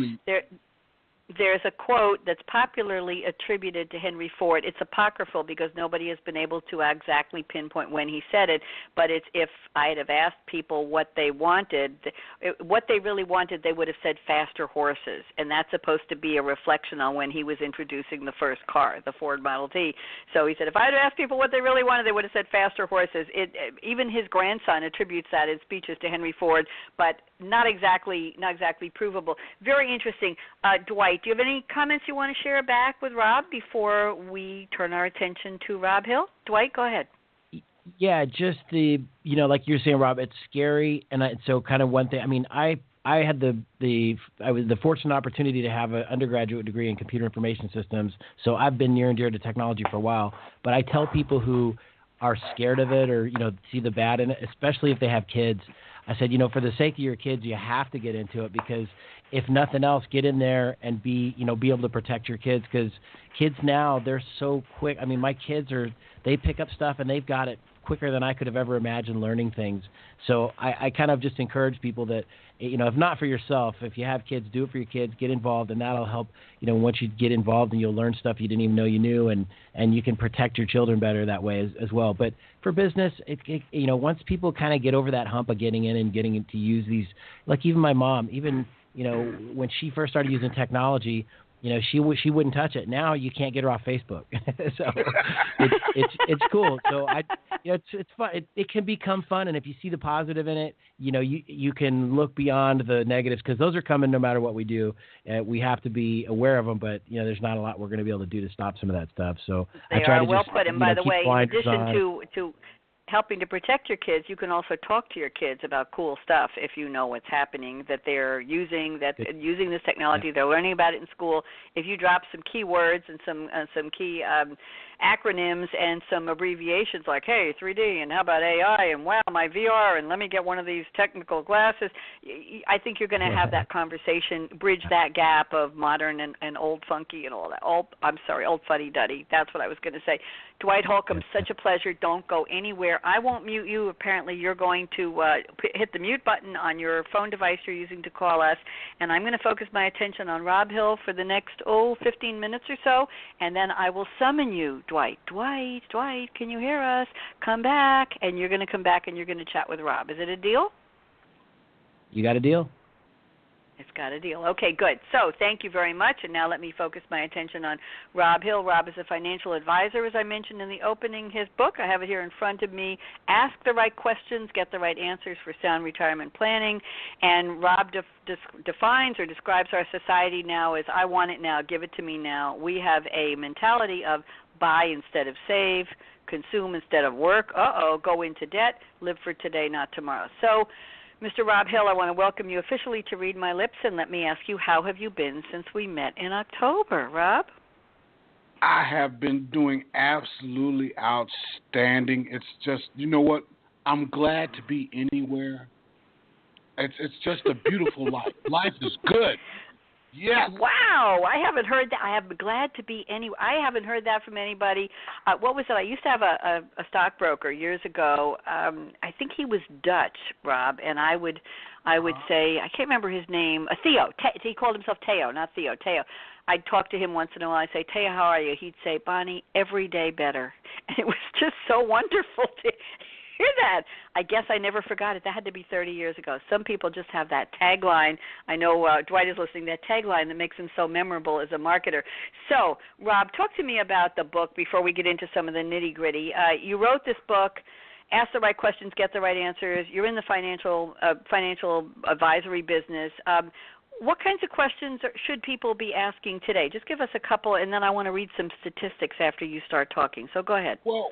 there's a quote that's popularly attributed to Henry Ford. It's apocryphal because nobody has been able to exactly pinpoint when he said it, but it's if I'd have asked people what they wanted, what they really wanted, they would have said faster horses, and that's supposed to be a reflection on when he was introducing the first car, the Ford Model T. So he said, if I'd asked people what they really wanted, they would have said faster horses. Even his grandson attributes that in speeches to Henry Ford, but not exactly provable. Very interesting. Dwight, do you have any comments you want to share back with Rob before we turn our attention to Robb Hill? Dwight, go ahead. Yeah, just like you're saying, Rob, it's scary, and so kind of one thing. I mean, I had the fortunate opportunity to have an undergraduate degree in computer information systems, so I've been near and dear to technology for a while. But I tell people who are scared of it or see the bad in it, especially if they have kids, I said, for the sake of your kids, you have to get into it because if nothing else, get in there and be able to protect your kids because kids now, they're so quick. I mean, my kids they pick up stuff and they've got it quicker than I could have ever imagined learning things. So I kind of just encourage people that, if not for yourself, if you have kids, do it for your kids, get involved, and that'll help, once you get involved and you'll learn stuff you didn't even know you knew, and you can protect your children better that way as well. But for business, once people kind of get over that hump of getting in and getting to use these, like even my mom, when she first started using technology, she wouldn't touch it. Now you can't get her off Facebook, so it's cool. So it's fun. It can become fun, and if you see the positive in it, you can look beyond the negatives because those are coming no matter what we do. We have to be aware of them, but there's not a lot we're going to be able to do to stop some of that stuff. So they I try are to well just, put. And by the way, in addition to helping to protect your kids, you can also talk to your kids about cool stuff if you know what's happening that they're using this technology. They're learning about it in school. If you drop some keywords and some key acronyms and some abbreviations like, hey, 3D, and how about AI, and wow, my VR, and let me get one of these technical glasses, I think you're going to have that conversation, bridge that gap of modern and old funky and all that. Old fuddy-duddy. That's what I was going to say. Dwight Holcomb, such a pleasure. Don't go anywhere. I won't mute you. Apparently you're going to hit the mute button on your phone device you're using to call us, and I'm going to focus my attention on Robb Hill for the next, 15 minutes or so, and then I will summon you, Dwight, can you hear us? Come back, and you're going to come back and you're going to chat with Rob. Is it a deal? You got a deal? It's got a deal. Okay, good. So thank you very much, and now let me focus my attention on Robb Hill. Rob is a financial advisor, as I mentioned in the opening. His book, I have it here in front of me, Ask the Right Questions, Get the Right Answers for Sound Retirement Planning. And Rob defines or describes our society now as I want it now, give it to me now. We have a mentality of buy instead of save, consume instead of work. Go into debt, live for today, not tomorrow. So, Mr. Robb Hill, I want to welcome you officially to Read My Lips, and let me ask you, how have you been since we met in October, Rob? I have been doing absolutely outstanding. It's just, you know what? I'm glad to be anywhere. It's just a beautiful life. Life is good. Yes. Wow, I haven't heard that. I am glad to be anywhere. I haven't heard that from anybody. What was it? I used to have a stockbroker years ago. I think he was Dutch, Rob, and I would say, I can't remember his name. Theo. He called himself Theo, not Theo. Theo. I'd talk to him once in a while. I'd say, Theo, how are you? He'd say, Bonnie, every day better. And it was just so wonderful to hear that. I guess I never forgot it. That had to be 30 years ago. Some people just have that tagline. I know Dwight is listening, that tagline that makes him so memorable as a marketer. So, Rob, talk to me about the book before we get into some of the nitty-gritty. You wrote this book, Ask the Right Questions, Get the Right Answers. You're in the financial advisory business. What kinds of questions should people be asking today? Just give us a couple, and then I want to read some statistics after you start talking. So go ahead. Well,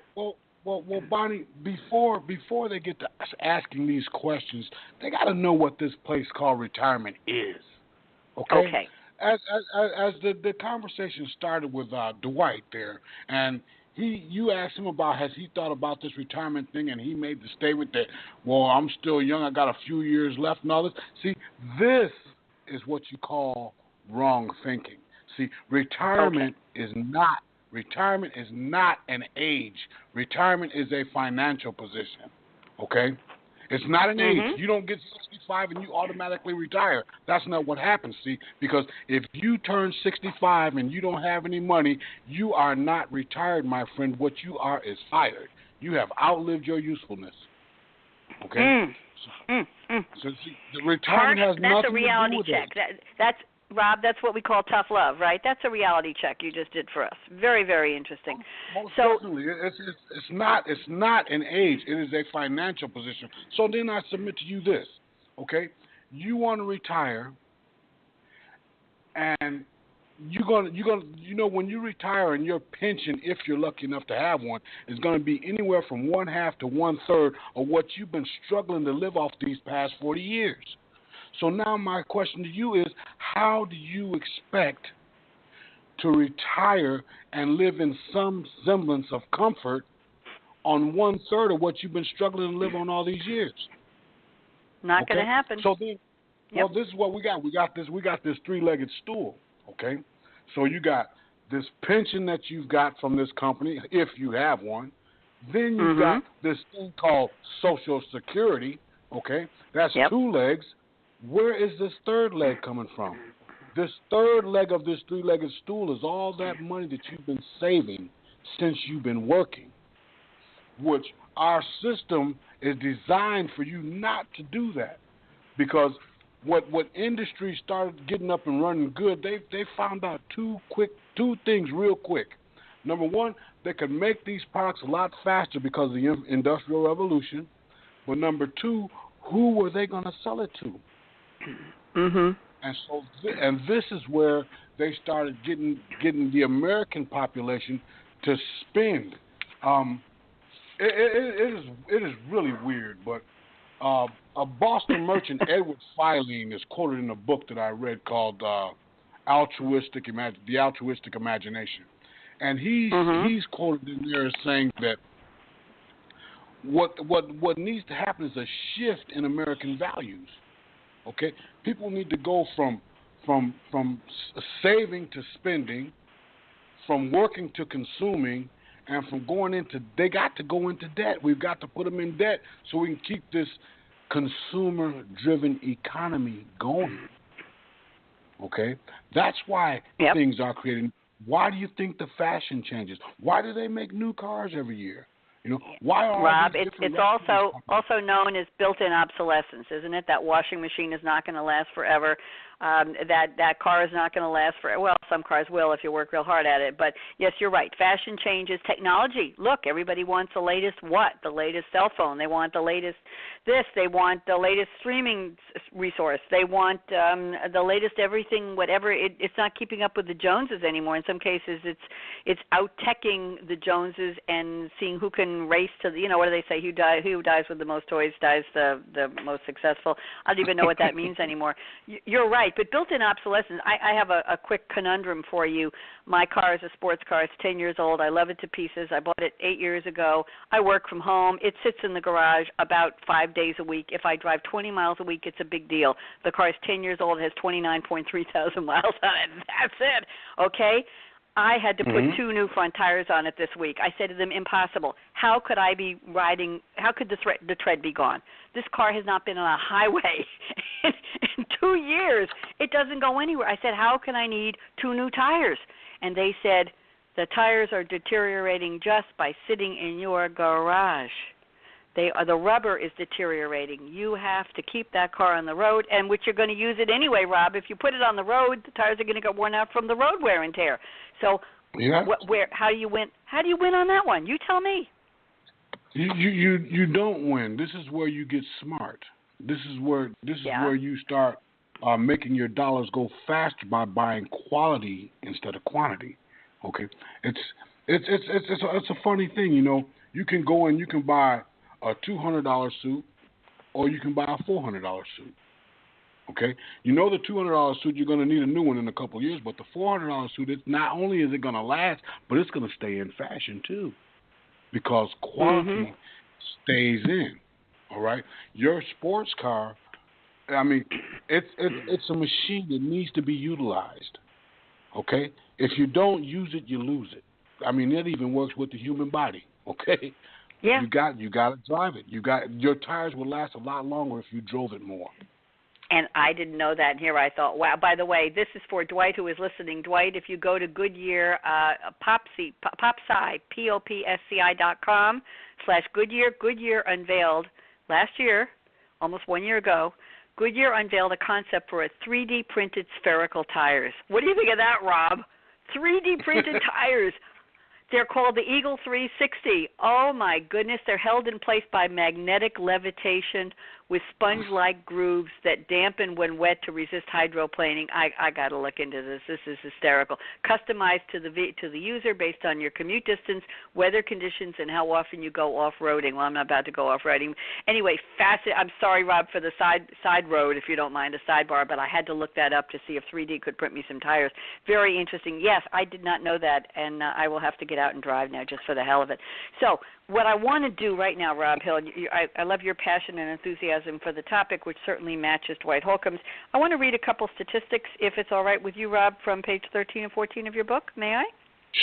Bonnie, before they get to asking these questions, they got to know what this place called retirement is. Okay. As the conversation started with Dwight there, and you asked him about has he thought about this retirement thing, and he made the statement that, well, I'm still young, I got a few years left and all this. See, this is what you call wrong thinking. See, retirement is not an age. Retirement is a financial position. Okay? It's not an age. You don't get 65 and you automatically retire. That's not what happens, see, because if you turn 65 and you don't have any money, you are not retired, my friend. What you are is fired. You have outlived your usefulness. Okay? So see, the retirement has nothing to do with it. That's a reality check. That's Rob, that's what we call tough love, right? That's a reality check you just did for us. Very, very interesting. Most definitely. It's not an age. It is a financial position. So then I submit to you this, okay? You want to retire, and when you retire and your pension, if you're lucky enough to have one, is going to be anywhere from 1/2 to 1/3 of what you've been struggling to live off these past 40 years. So now my question to you is, how do you expect to retire and live in some semblance of comfort on 1/3 of what you've been struggling to live on all these years? Not going to happen. So then, well, this is what we got. We got this three-legged stool, okay? So you got this pension that you've got from this company, if you have one. Then you've got this thing called Social Security, okay? That's 2 legs. Where is this third leg coming from? This third leg of this three-legged stool is all that money that you've been saving since you've been working, which our system is designed for you not to do that. Because what industry started getting up and running good, they found out two things real quick. Number one, they could make these products a lot faster because of the Industrial Revolution. But number two, who were they going to sell it to? And so, this is where they started getting the American population to spend. It is really weird, but a Boston merchant, Edward Filene, is quoted in a book that I read called The Altruistic Imagination, and he's quoted in there as saying that what needs to happen is a shift in American values. Okay, people need to go from saving to spending, from working to consuming, and from they got to go into debt. We've got to put them in debt so we can keep this consumer-driven economy going. Okay, that's why things are created. Why do you think the fashion changes? Why do they make new cars every year? Why are Rob, it's also known as built-in obsolescence, isn't it? That washing machine is not going to last forever. that car is not going to last for, well, some cars will if you work real hard at it. But, yes, you're right. Fashion changes. Technology. Look, everybody wants the latest what? The latest cell phone. They want the latest this. They want the latest streaming resource. They want the latest everything, whatever. It's not keeping up with the Joneses anymore. In some cases, it's out-teching the Joneses and seeing who can race to the, what do they say? Who dies with the most toys dies the most successful. I don't even know what that means anymore. You're right. But built-in obsolescence, I have a quick conundrum for you. My car is a sports car. It's 10 years old. I love it to pieces. I bought it 8 years ago. I work from home. It sits in the garage about 5 days a week. If I drive 20 miles a week, it's a big deal. The car is 10 years old. It has 29.3 thousand miles on it. That's it. Okay? I had to put 2 new front tires on it this week. I said to them, impossible. How could I be riding, how could the tread be gone? This car has not been on a highway in 2 years. It doesn't go anywhere. I said, how can I need 2 new tires? And they said, the tires are deteriorating just by sitting in your garage. The rubber is deteriorating. You have to keep that car on the road, and which you're going to use it anyway, Rob. If you put it on the road, the tires are going to get worn out from the road wear and tear. So, how do you win? How do you win on that one? You tell me. You don't win. This is where you get smart. This is where you start making your dollars go faster by buying quality instead of quantity. Okay, it's a funny thing, You can go and you can buy a $200 suit, or you can buy a $400 suit. Okay, the $200 suit, you're going to need a new one in a couple of years, but the $400 suit, it's not only is it going to last, but it's going to stay in fashion too, because quality stays in. All right, your sports car, I mean, it's a machine that needs to be utilized. Okay, if you don't use it, you lose it. I mean, that even works with the human body. Okay. Yeah. You got to drive it. Your tires will last a lot longer if you drove it more. And I didn't know that. And here I thought, wow. By the way, this is for Dwight who is listening. Dwight, if you go to Goodyear POPSI, POPSI.com/Goodyear, Goodyear unveiled last year, almost 1 year ago. Goodyear unveiled a concept for a 3D printed spherical tires. What do you think of that, Rob? 3D printed tires. They're called the Eagle 360. Oh, my goodness. They're held in place by magnetic levitation with sponge-like grooves that dampen when wet to resist hydroplaning. I got to look into this. This is hysterical. Customized to the user based on your commute distance, weather conditions, and how often you go off-roading. Well, I'm not about to go off-roading. Anyway, fascinating. I'm sorry, Rob, for the side road, if you don't mind, a sidebar, but I had to look that up to see if 3D could print me some tires. Very interesting. Yes, I did not know that, and I will have to get out and drive now just for the hell of it. So what I want to do right now, Robb Hill, I love your passion and enthusiasm for the topic, which certainly matches Dwight Holcomb's. I want to read a couple statistics, if it's all right with you, Rob, from page 13 and 14 of your book. May I?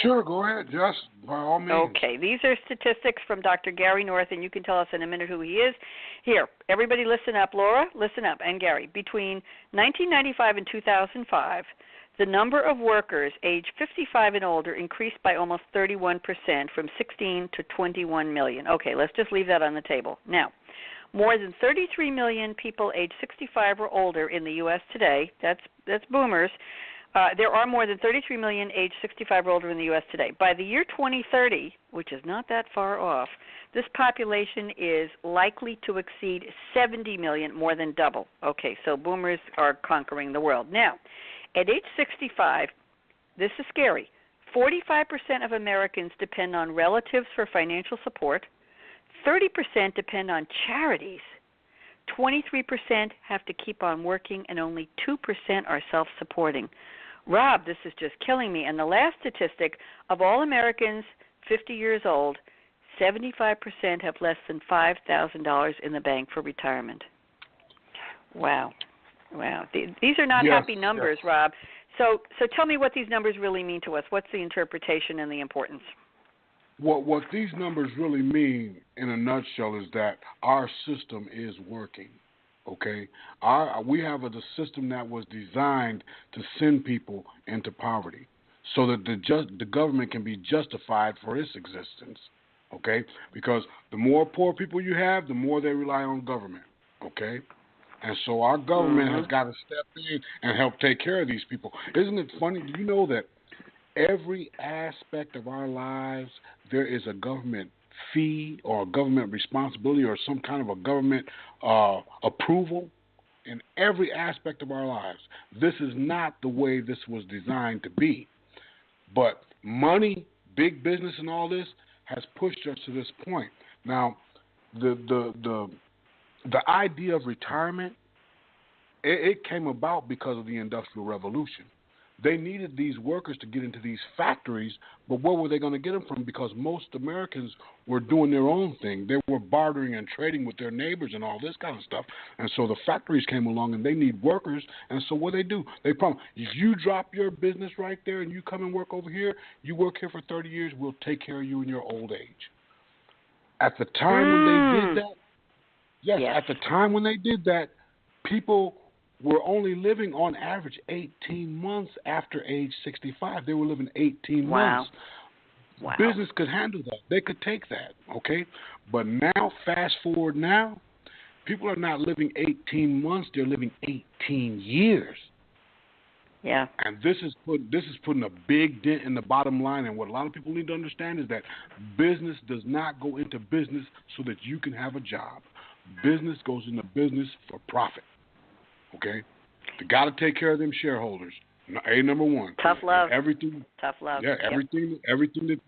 Sure, go ahead, Jess, by all means. Okay, these are statistics from Dr. Gary North, and you can tell us in a minute who he is. Here, everybody listen up. Laura, listen up, and Gary. Between 1995 and 2005, the number of workers aged 55 and older increased by almost 31%, from 16 to 21 million. Okay, let's just leave that on the table. Now, more than 33 million people aged 65 or older in the U.S. today. That's boomers. There are more than 33 million aged 65 or older in the U.S. today. By the year 2030, which is not that far off, this population is likely to exceed 70 million, more than double. Okay, so boomers are conquering the world. Now, at age 65, this is scary. 45% of Americans depend on relatives for financial support. 30% depend on charities. 23% have to keep on working, and only 2% are self-supporting. Rob, this is just killing me. And the last statistic, of all Americans 50 years old, 75% have less than $5,000 in the bank for retirement. Wow. These are not happy numbers, yes. Rob. So tell me what these numbers really mean to us. What's the interpretation and the importance? What these numbers really mean, in a nutshell, is that our system is working. Okay, we have a system that was designed to send people into poverty, so that the government can be justified for its existence. Okay, because the more poor people you have, the more they rely on government. Okay, And so our government has got to step in and help take care of these people. Isn't it funny? Do you know that every aspect of our lives, there is a government fee or a government responsibility or some kind of a government approval in every aspect of our lives? This is not the way this was designed to be. But money, big business, and all this has pushed us to this point. Now, the idea of retirement, it came about because of the Industrial Revolution. They needed these workers to get into these factories, but where were they going to get them from? Because most Americans were doing their own thing. They were bartering and trading with their neighbors and all this kind of stuff. And so the factories came along, and they need workers. And so what do? They promise, if you drop your business right there and you come and work over here, you work here for 30 years, we'll take care of you in your old age. At the time when they did that, yes, at the time when they did that, people were only living on average 18 months after age 65. They were living 18 months. Wow. Business could handle that. They could take that, okay? But now, fast forward now, people are not living 18 months. They're living 18 years. Yeah. And this is putting a big dent in the bottom line. And what a lot of people need to understand is that business does not go into business so that you can have a job. Business goes into business for profit. Okay? They got to take care of them shareholders. Number one. Tough love. Everything. Tough love. Yeah, everything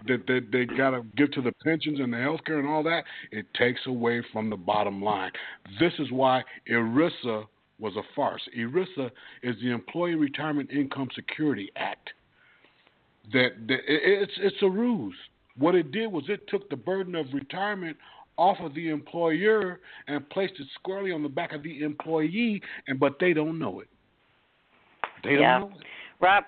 that they got to give to the pensions and the health care and all that, it takes away from the bottom line. This is why ERISA was a farce. ERISA is the Employee Retirement Income Security Act. It's a ruse. What it did was it took the burden of retirement off of the employer and placed it squarely on the back of the employee, but they don't know it. They don't know it. Rob,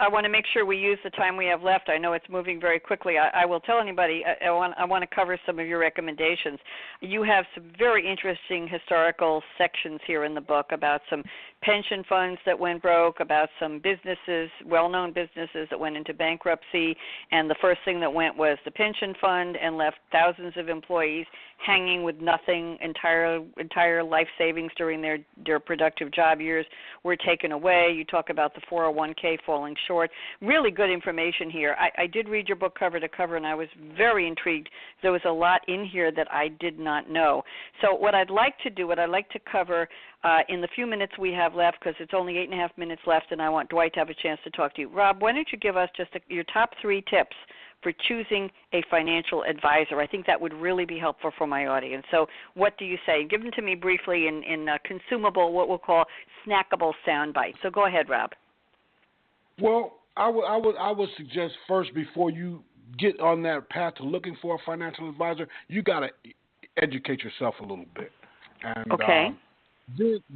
I want to make sure we use the time we have left. I know it's moving very quickly. I will tell anybody, I want to cover some of your recommendations. You have some very interesting historical sections here in the book about some pension funds that went broke, about some businesses, well-known businesses that went into bankruptcy, and the first thing that went was the pension fund and left thousands of employees hanging with nothing. Entire life savings during their productive job years were taken away. You talk about the 401k falling short. Really good information here. I did read your book cover to cover, and I was very intrigued. There was a lot in here that I did not know. So what I'd like to cover in the few minutes we have left, because it's only 8.5 minutes left, and I want Dwight to have a chance to talk to you. Rob, why don't you give us just your top 3 tips for choosing a financial advisor? I think that would really be helpful for my audience. So what do you say? Give them to me briefly in consumable, what we'll call snackable sound bites. So go ahead, Rob. Well, I would suggest first, before you get on that path to looking for a financial advisor, you got to educate yourself a little bit. And okay.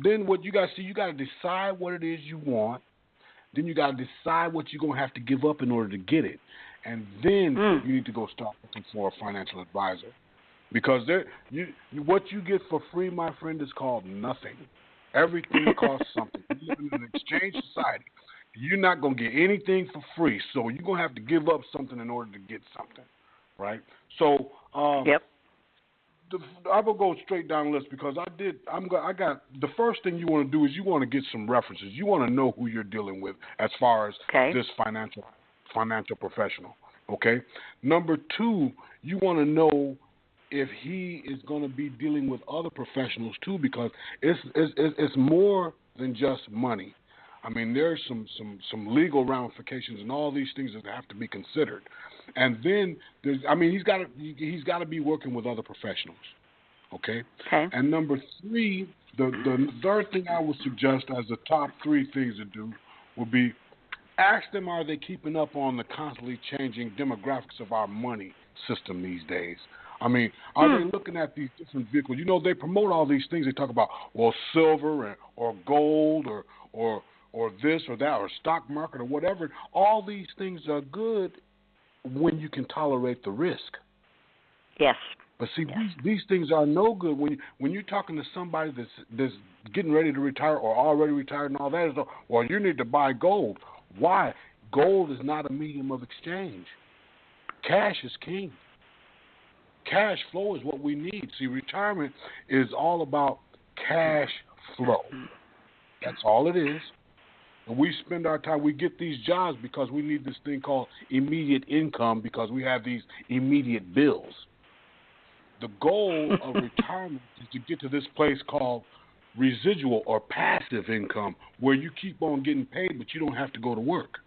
Then what you got to see, you got to decide what it is you want. Then you got to decide what you're going to have to give up in order to get it. And then you need to go start looking for a financial advisor. Because what you get for free, my friend, is called nothing. Everything costs something. We live in an exchange society. You're not going to get anything for free. So you're going to have to give up something in order to get something, right? So yep. I will go straight down the list because I got the first thing you want to do is you want to get some references. You want to know who you're dealing with as far as this financial professional. Okay. Number 2, you want to know if he is going to be dealing with other professionals too, because it's more than just money. I mean, there's some legal ramifications and all these things that have to be considered. And then he's got to be working with other professionals. Okay. And number 3, the third thing I would suggest as the top 3 things to do would be ask them, are they keeping up on the constantly changing demographics of our money system these days? I mean, are they looking at these different vehicles? You know, they promote all these things. They talk about, well, silver or gold or this or that or stock market or whatever. All these things are good when you can tolerate the risk. Yes. But see, these things are no good when you're talking to somebody that's getting ready to retire or already retired and all that. Well, you need to buy gold. Why? Gold is not a medium of exchange. Cash is king. Cash flow is what we need. See, retirement is all about cash flow. That's all it is. And we spend our time, we get these jobs because we need this thing called immediate income because we have these immediate bills. The goal of retirement is to get to this place called residual or passive income where you keep on getting paid but you don't have to go to work.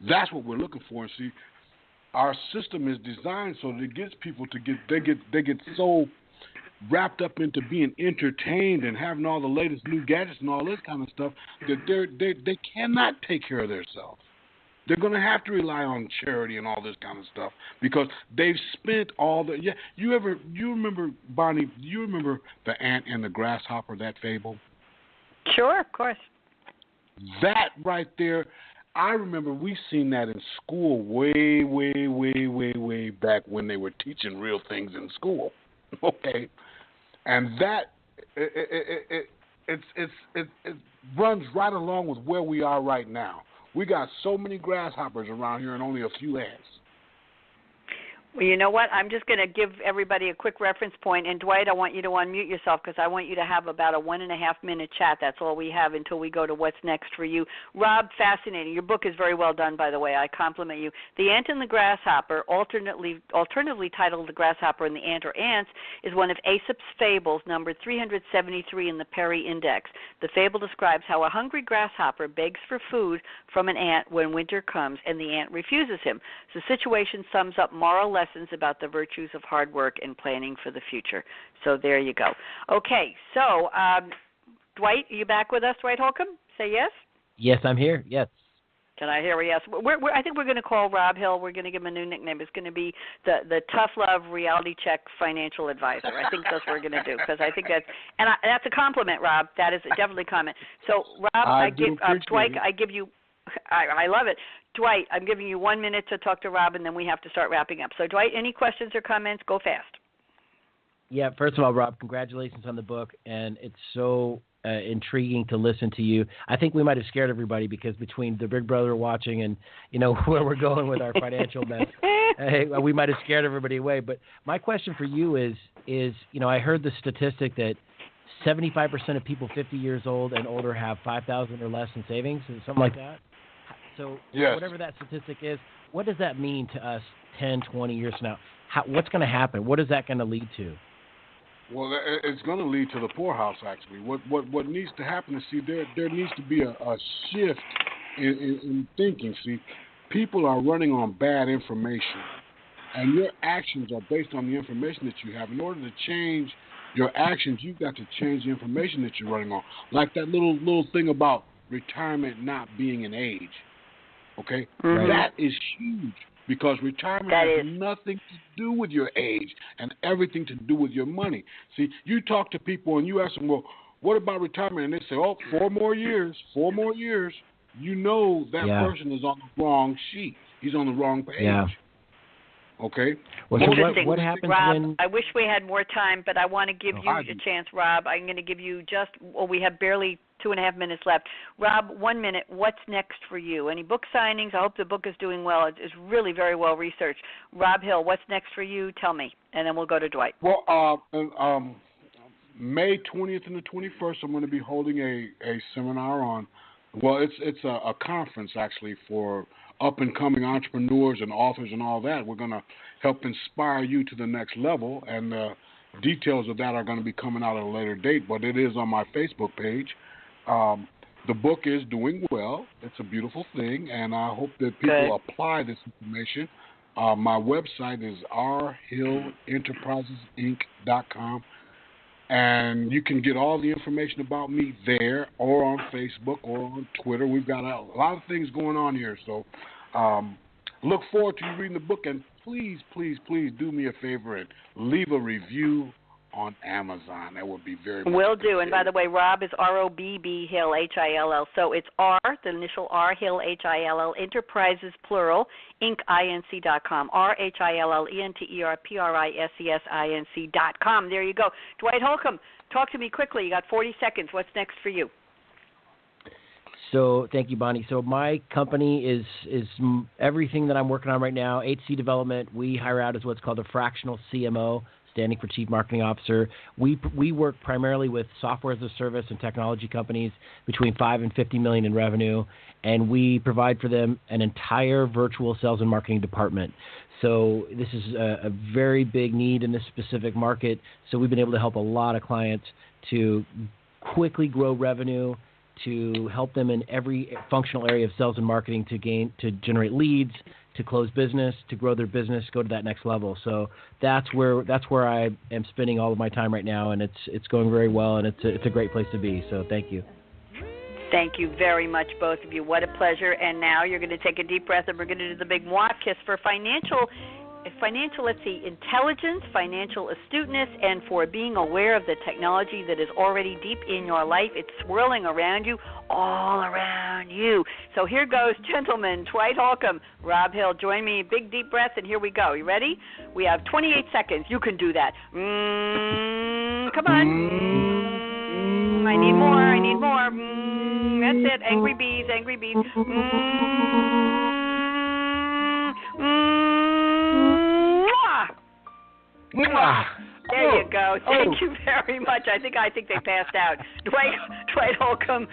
That's what we're looking for. And see, our system is designed so that it gets people to they get so wrapped up into being entertained and having all the latest new gadgets and all this kind of stuff that they cannot take care of themselves. They're going to have to rely on charity and all this kind of stuff because they've spent all the. Yeah, you remember, Bonnie? Do you remember the ant and the grasshopper? That fable. Sure, of course. That right there, I remember we seen that in school way back when they were teaching real things in school. Okay, and that it runs right along with where we are right now. We got so many grasshoppers around here and only a few ants. Well, you know what? I'm just going to give everybody a quick reference point. And, Dwight, I want you to unmute yourself because I want you to have about a 1.5-minute chat. That's all we have until we go to what's next for you. Rob, fascinating. Your book is very well done, by the way. I compliment you. The Ant and the Grasshopper, alternatively titled The Grasshopper and the Ant or Ants, is one of Aesop's fables, number 373 in the Perry Index. The fable describes how a hungry grasshopper begs for food from an ant when winter comes, and the ant refuses him. The situation sums up moral lessons about the virtues of hard work and planning for the future. So there you go. Okay, so Dwight, are you back with us, Dwight Holcomb? Say yes? Yes, I'm here. Yes. Can I hear a yes? I think we're going to call Robb Hill. We're going to give him a new nickname. It's going to be the Tough Love Reality Check Financial Advisor. I think that's what we're going to do because I think that's a compliment, Rob. That is definitely a comment. So, Rob, Dwight, I give you. I love it. Dwight, I'm giving you 1 minute to talk to Rob, and then we have to start wrapping up. So, Dwight, any questions or comments? Go fast. Yeah, first of all, Rob, congratulations on the book, and it's so intriguing to listen to you. I think we might have scared everybody because between the Big Brother watching and, where we're going with our financial mess, we might have scared everybody away. But my question for you is, I heard the statistic that 75% of people 50 years old and older have $5,000 or less in savings, something like that. So yes. Whatever that statistic is, what does that mean to us 10, 20 years from now? What's going to happen? What is that going to lead to? Well, it's going to lead to the poorhouse, actually. What needs to happen is, see, there needs to be a shift in thinking. See, people are running on bad information, and your actions are based on the information that you have. In order to change your actions, you've got to change the information that you're running on. Like that little thing about retirement not being an age. Okay? Mm-hmm. That is huge because retirement has nothing to do with your age and everything to do with your money. See, you talk to people and you ask them, well, what about retirement? And they say, 4 more years. You know that person is on the wrong sheet. He's on the wrong page. Yeah. Okay. Well, so what happens Rob, when? I wish we had more time, but I want to give you a chance, Rob. I'm going to give you we have barely 2.5 minutes left. Rob, 1 minute. What's next for you? Any book signings? I hope the book is doing well. It's really very well researched. Robb Hill, what's next for you? Tell me, and then we'll go to Dwight. Well, May 20th and the 21st, I'm going to be holding a seminar on. Well, it's a conference actually for up-and-coming entrepreneurs and authors and all that. We're going to help inspire you to the next level, and details of that are going to be coming out at a later date, but it is on my Facebook page. The book is doing well. It's a beautiful thing, and I hope that people apply this information. My website is rhillenterprisesinc.com, and you can get all the information about me there or on Facebook or on Twitter. We've got a lot of things going on here, so look forward to you reading the book, and please do me a favor and leave a review on Amazon. That would be very much Will do. And by the way, Rob is R-O-B-B Hill, H-I-L-L. So it's R, the initial R, Hill, H-I-L-L, Enterprises, plural, Inc, INC.com, RHILLENTERPRISESINC.com. There you go. Dwight Holcomb, talk to me quickly. You got 40 seconds. What's next for you? So thank you, Bonnie. So my company is everything that I'm working on right now, HC Development. We hire out as what's called a fractional CMO. standing for Chief Marketing Officer. We work primarily with software as a service and technology companies between 5 and 50 million in revenue, and we provide for them an entire virtual sales and marketing department. So this is a very big need in this specific market. So we've been able to help a lot of clients to quickly grow revenue, to help them in every functional area of sales and marketing to generate leads, to close business, to grow their business, go to that next level. So that's where I am spending all of my time right now, and it's going very well, and it's a great place to be. So thank you. Thank you very much, both of you. What a pleasure. And now you're going to take a deep breath, and we're going to do the big mwah kiss for financial, let's see, intelligence, financial astuteness, and for being aware of the technology that is already deep in your life. It's swirling around you, all around you. So here goes, gentlemen. Dwight Holcomb, Robb Hill, join me. Big deep breath, and here we go. You ready? We have 28 seconds. You can do that. Come on. I need more. That's it. Angry bees. There you go. Thank you very much. I think they passed out. Dwight Holcomb.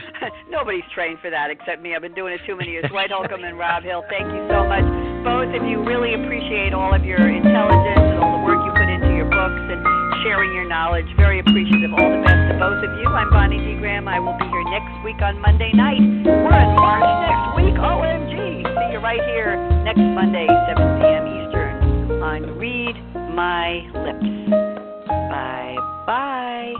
Nobody's trained for that except me. I've been doing it too many years. Dwight Holcomb and Robb Hill. Thank you so much. Both of you, really appreciate all of your intelligence and all the work you put into your books and sharing your knowledge. Very appreciative. All the best to both of you. I'm Bonnie D. Graham. I will be here next week on Monday night. We're in March next week. OMG. See you right here next Monday, 7 p.m. Eastern on Read My Lips. Bye-bye.